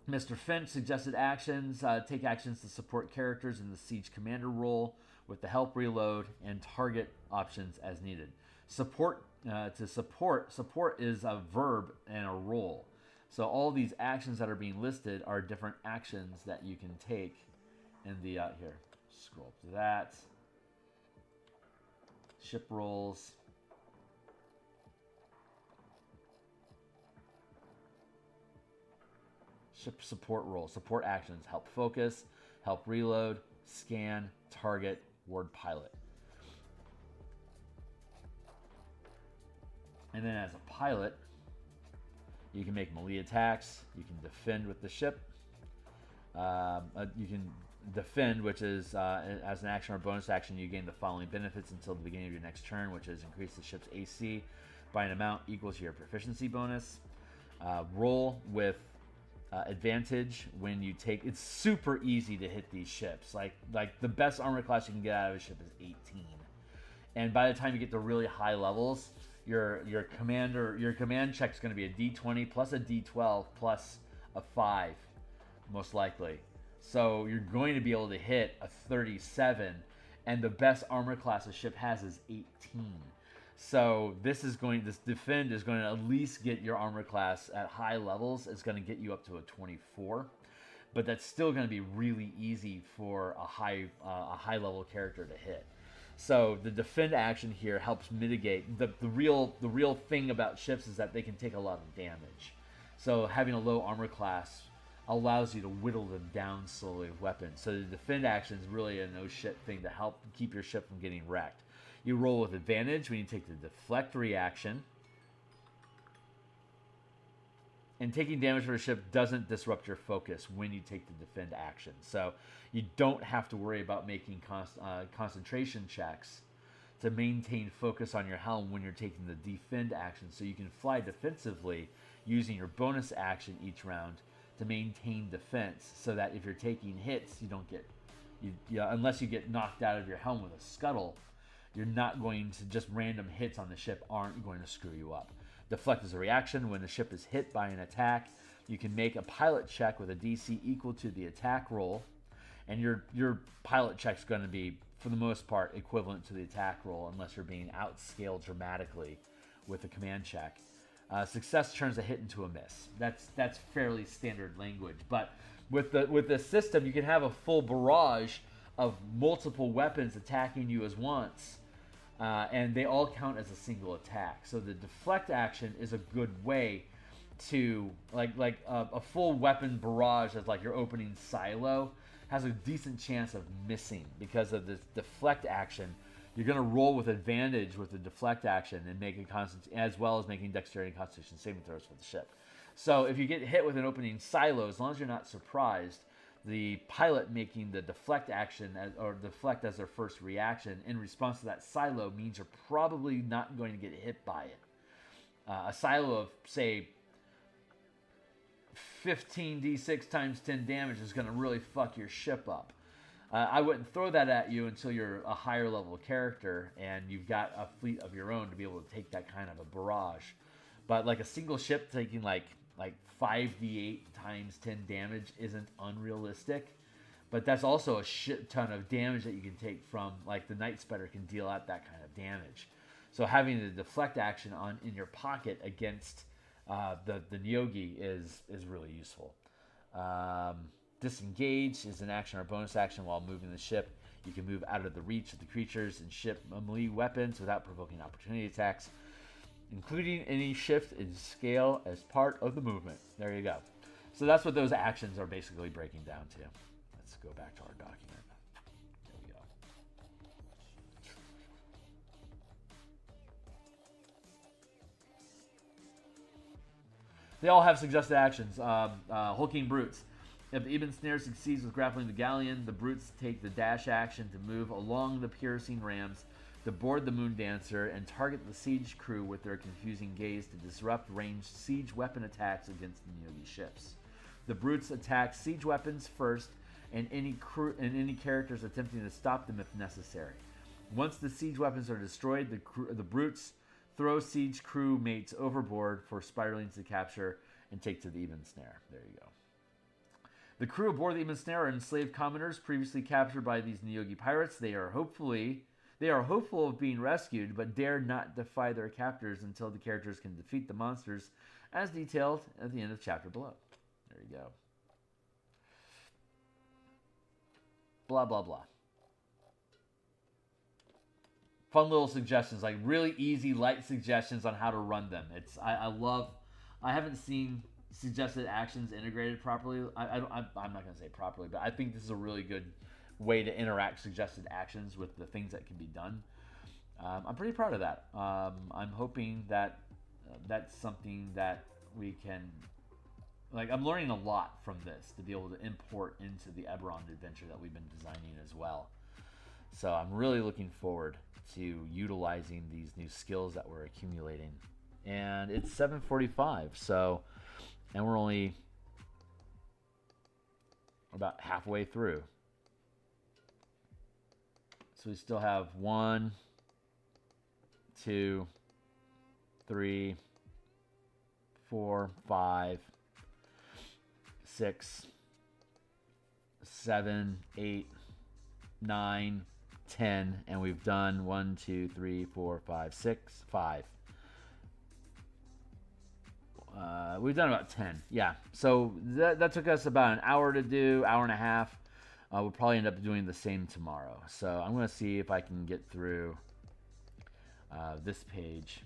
Mr. Finch suggested actions. Take actions to support characters in the siege commander role with the help reload and target options as needed. Support is a verb and a role. So all these actions that are being listed are different actions that you can take in the here. Scroll up to that. Ship roles. Ship support role. Support actions: help focus, help reload, scan, target, ward pilot. And then as a pilot, you can make melee attacks. You can defend with the ship. You can defend, which is as an action or bonus action, you gain the following benefits until the beginning of your next turn, which is increase the ship's AC by an amount equal to your proficiency bonus. Roll with advantage when you take. It's super easy to hit these ships. Like the best armor class you can get out of a ship is 18, and by the time you get to really high levels, your command check is going to be a D20 plus a D12 plus a 5, most likely. So you're going to be able to hit a 37, and the best armor class a ship has is 18. So this defend is going to at least get your armor class at high levels. It's going to get you up to a 24, but that's still going to be really easy for a high level character to hit. So the defend action here helps mitigate the real thing about ships is that they can take a lot of damage. So having a low armor class allows you to whittle them down slowly with weapons. So the defend action is really a no shit thing to help keep your ship from getting wrecked. You roll with advantage when you take the deflect reaction. And taking damage for a ship doesn't disrupt your focus when you take the defend action. So you don't have to worry about making concentration checks to maintain focus on your helm when you're taking the defend action. So you can fly defensively using your bonus action each round to maintain defense, so that if you're taking hits, you don't get, unless you get knocked out of your helm with a scuttle, you're not going to, just random hits on the ship aren't going to screw you up. Deflect is a reaction. When the ship is hit by an attack, you can make a pilot check with a DC equal to the attack roll, and your pilot check is going to be, for the most part, equivalent to the attack roll, unless you're being outscaled dramatically with a command check. Success turns a hit into a miss. That's fairly standard language. But with the system, you can have a full barrage of multiple weapons attacking you as once. and they all count as a single attack. So the deflect action is a good way to like a full weapon barrage as like your opening silo has a decent chance of missing because of this deflect action. You're going to roll with advantage with the deflect action and make a constant, as well as making dexterity and constitution saving throws for the ship. So if you get hit with an opening silo, as long as you're not surprised, the pilot making the deflect action or deflect as their first reaction in response to that silo means you're probably not going to get hit by it. A silo of, say, 15d6 times 10 damage is going to really fuck your ship up. I wouldn't throw that at you until you're a higher level character and you've got a fleet of your own to be able to take that kind of a barrage. But like a single ship taking like 5d8 times 10 damage isn't unrealistic. But that's also a shit ton of damage that you can take from, like the Night Spider can deal out that kind of damage. So having the deflect action in your pocket against the Theurgy is really useful. Disengage is an action or bonus action while moving the ship. You can move out of the reach of the creatures and ship melee weapons without provoking opportunity attacks, including any shift in scale as part of the movement. There you go. So that's what those actions are basically breaking down to. Let's go back to our document. There we go. They all have suggested actions. Hulking Brutes. If the Ibn Snare succeeds with grappling the galleon, the Brutes take the dash action to move along the piercing rams to board the Moon Dancer and target the siege crew with their confusing gaze to disrupt ranged siege weapon attacks against the Theurgy ships. The Brutes attack siege weapons first and any characters attempting to stop them if necessary. Once the siege weapons are destroyed, the Brutes throw siege crew mates overboard for spiralings to capture and take to the Ibn Snare. There you go. The crew aboard the Ibn Snare are enslaved commoners previously captured by these Theurgy pirates. They are hopeful of being rescued, but dare not defy their captors until the characters can defeat the monsters, as detailed at the end of chapter below. There you go. Blah, blah, blah. Fun little suggestions, like really easy, light suggestions on how to run them. I haven't seen suggested actions integrated properly. I'm not going to say properly, but I think this is a really good way to interact suggested actions with the things that can be done. I'm pretty proud of that. I'm hoping that that's something that we can, like, I'm learning a lot from this to be able to import into the Eberron adventure that we've been designing as well. So I'm really looking forward to utilizing these new skills that we're accumulating. And it's 7:45, so, and we're only about halfway through. So we still have 1, 2, 3, 4, 5, 6, 7, 8, 9, 10, and we've done 1, 2, 3, 4, 5, 6, 5. We've done about 10. Yeah. So that took us about an hour to do, hour and a half. We'll probably end up doing the same tomorrow. So I'm going to see if I can get through this page.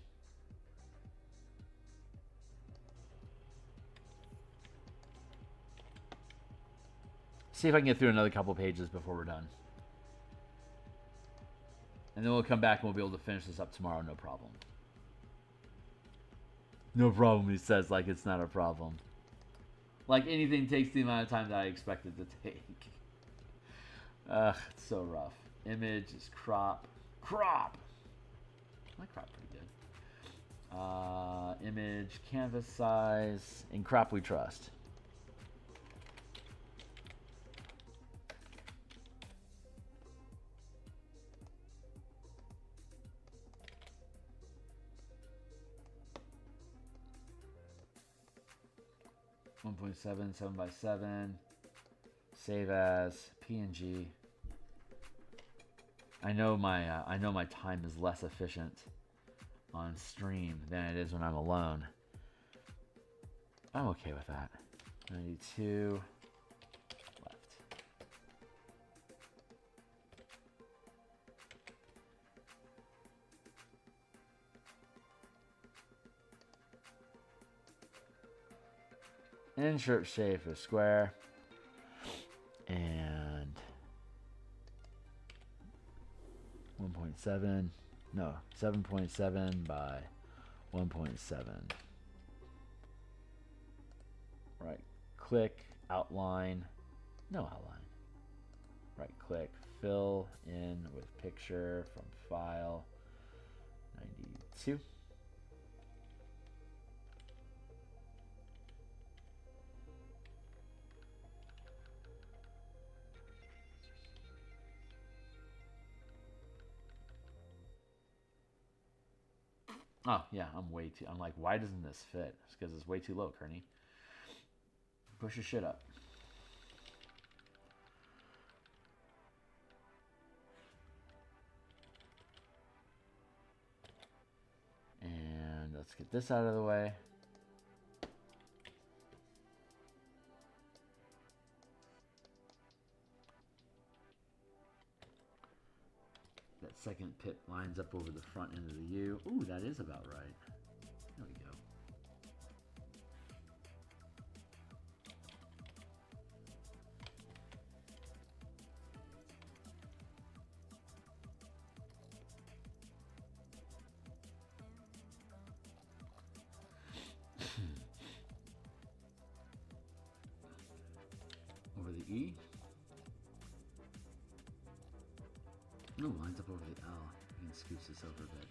See if I can get through another couple pages before we're done. And then we'll come back and we'll be able to finish this up tomorrow, no problem. No problem, he says, like it's not a problem. Like anything takes the amount of time that I expect it to take. It's so rough. Image is crop. Crop! I like crop pretty good. Image, canvas size, and crop we trust. .7, 7x7, save as PNG. I know my time is less efficient on stream than it is when I'm alone. I'm okay with that. 92 left. insert shape of square, and 1.7, no, 7.7 by 1.7. Right click, outline, no outline. Right click, fill in with picture from file, 92. Oh, yeah, I'm like, why doesn't this fit? It's because it's way too low, Kearney. Push your shit up. And let's get this out of the way. That second pip lines up over the front end of the U. Ooh, that is about right. There we go. Over the E. No, lines up over the L. You can scooch this over a bit.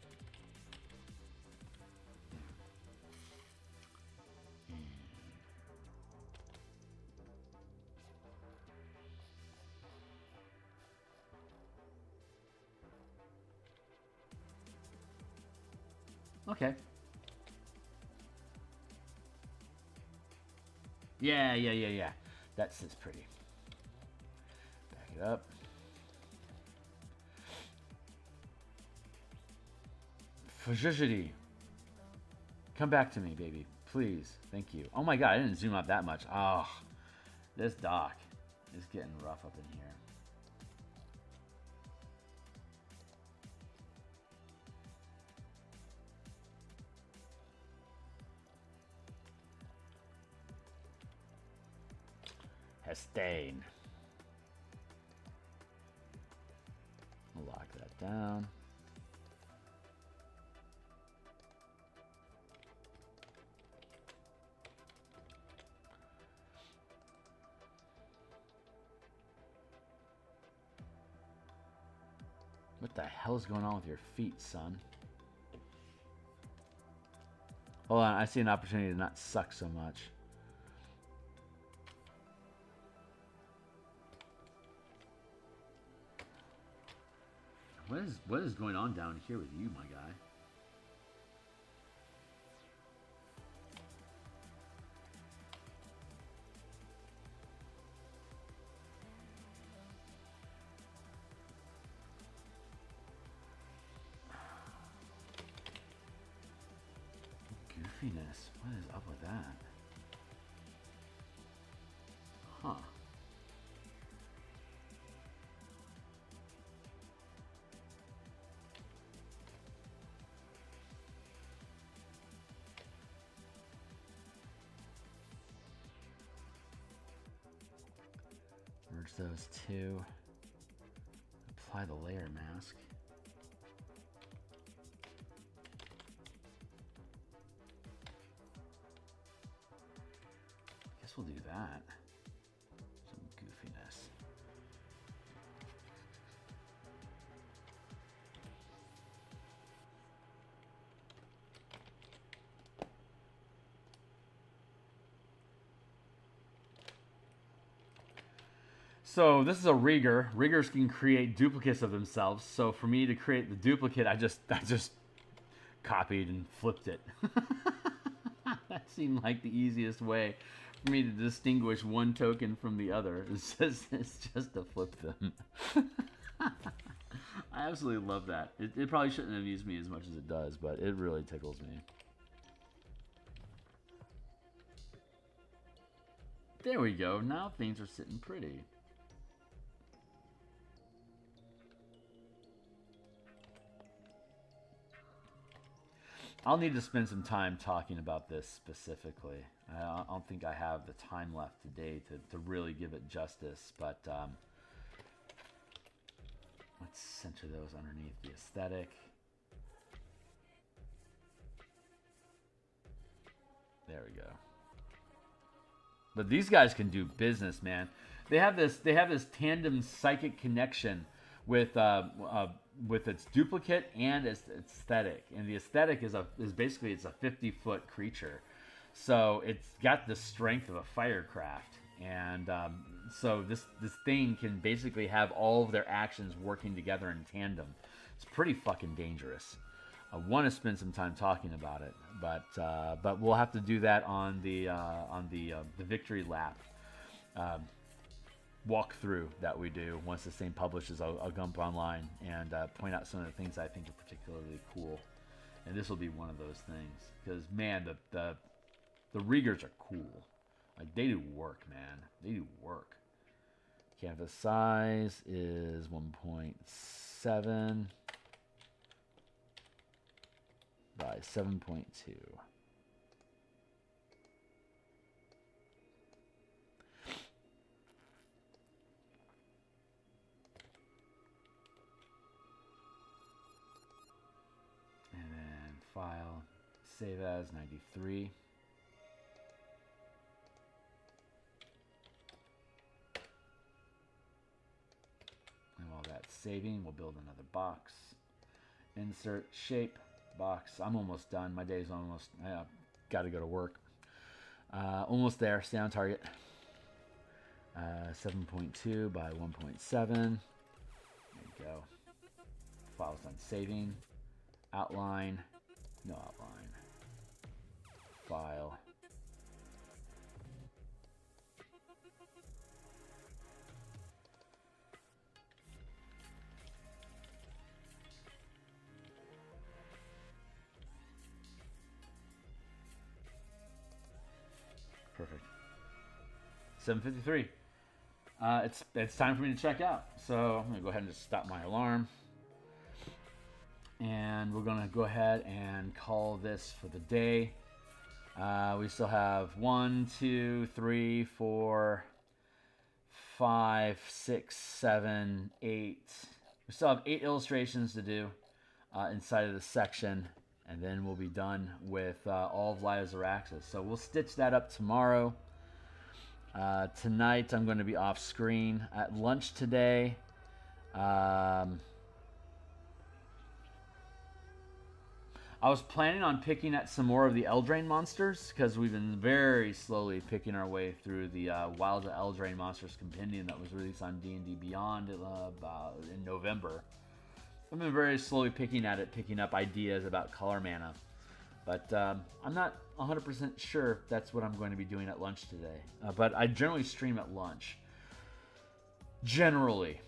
Okay. Yeah. That sits pretty. Back it up. Theurgy. Come back to me, baby. Please. Thank you. Oh my god, I didn't zoom out that much. Oh, this dock is getting rough up in here. Hestain. Lock that down. What the hell is going on with your feet, son? Hold on, I see an opportunity to not suck so much. What is going on down here with you, my guy? Goofiness. What is up with that? Huh. Merge those two. Apply the layer mask. Guess we'll do that. Some goofiness. So this is a rigger. Riggers can create duplicates of themselves. So for me to create the duplicate, I just copied and flipped it. That seemed like the easiest way for me to distinguish one token from the other. It's just to flip them. I absolutely love that. It probably shouldn't amuse me as much as it does, but it really tickles me. There we go. Now things are sitting pretty. I'll need to spend some time talking about this specifically. I don't think I have the time left today to really give it justice, but let's center those underneath the aesthetic. There we go. But these guys can do business, man. They have this tandem psychic connection with its duplicate and its aesthetic. And the aesthetic is basically it's a 50-foot creature, so it's got the strength of a firecraft. And so this thing can basically have all of their actions working together in tandem. It's pretty fucking dangerous. I want to spend some time talking about it, but we'll have to do that on the victory lap walkthrough that we do once this thing publishes. I'll jump online and point out some of the things I think are particularly cool, and this will be one of those things because man, the Riggers are cool. Like they do work, man. They do work. Canvas size is 1.7 by 7.2. And then file, save as 93. And while that's saving, we'll build another box. Insert shape. Box. I'm almost done. My day's almost. Got to go to work. Almost there. Stay on target. 7.2 by 1.7. There you go. File's done saving. Outline. No outline. File. Perfect. 7:53. It's time for me to check out. So I'm gonna go ahead and just stop my alarm, and we're gonna go ahead and call this for the day. We still have 1, 2, 3, 4, 5, 6, 7, 8. We still have 8 illustrations to do inside of this section. And then we'll be done with all of Light of Xaryixs. So we'll stitch that up tomorrow. Tonight I'm going to be off screen. At lunch today, I was planning on picking at some more of the Eldraine monsters because we've been very slowly picking our way through the Wild Eldraine Monsters Compendium that was released on D&D Beyond in November. I've been very slowly picking up ideas about color mana. But I'm not 100% sure if that's what I'm going to be doing at lunch today. But I generally stream at lunch. Generally.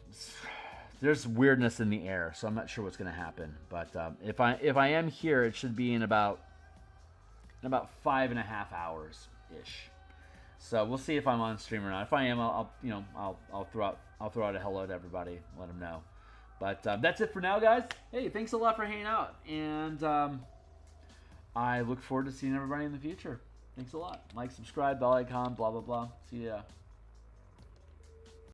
There's weirdness in the air, so I'm not sure what's going to happen. But if I am here, it should be in about 5.5 hours-ish. So we'll see if I'm on stream or not. If I am, I'll throw out a hello to everybody, let them know. But that's it for now, guys. Hey, thanks a lot for hanging out. And I look forward to seeing everybody in the future. Thanks a lot. Like, subscribe, bell icon, blah, blah, blah. See ya.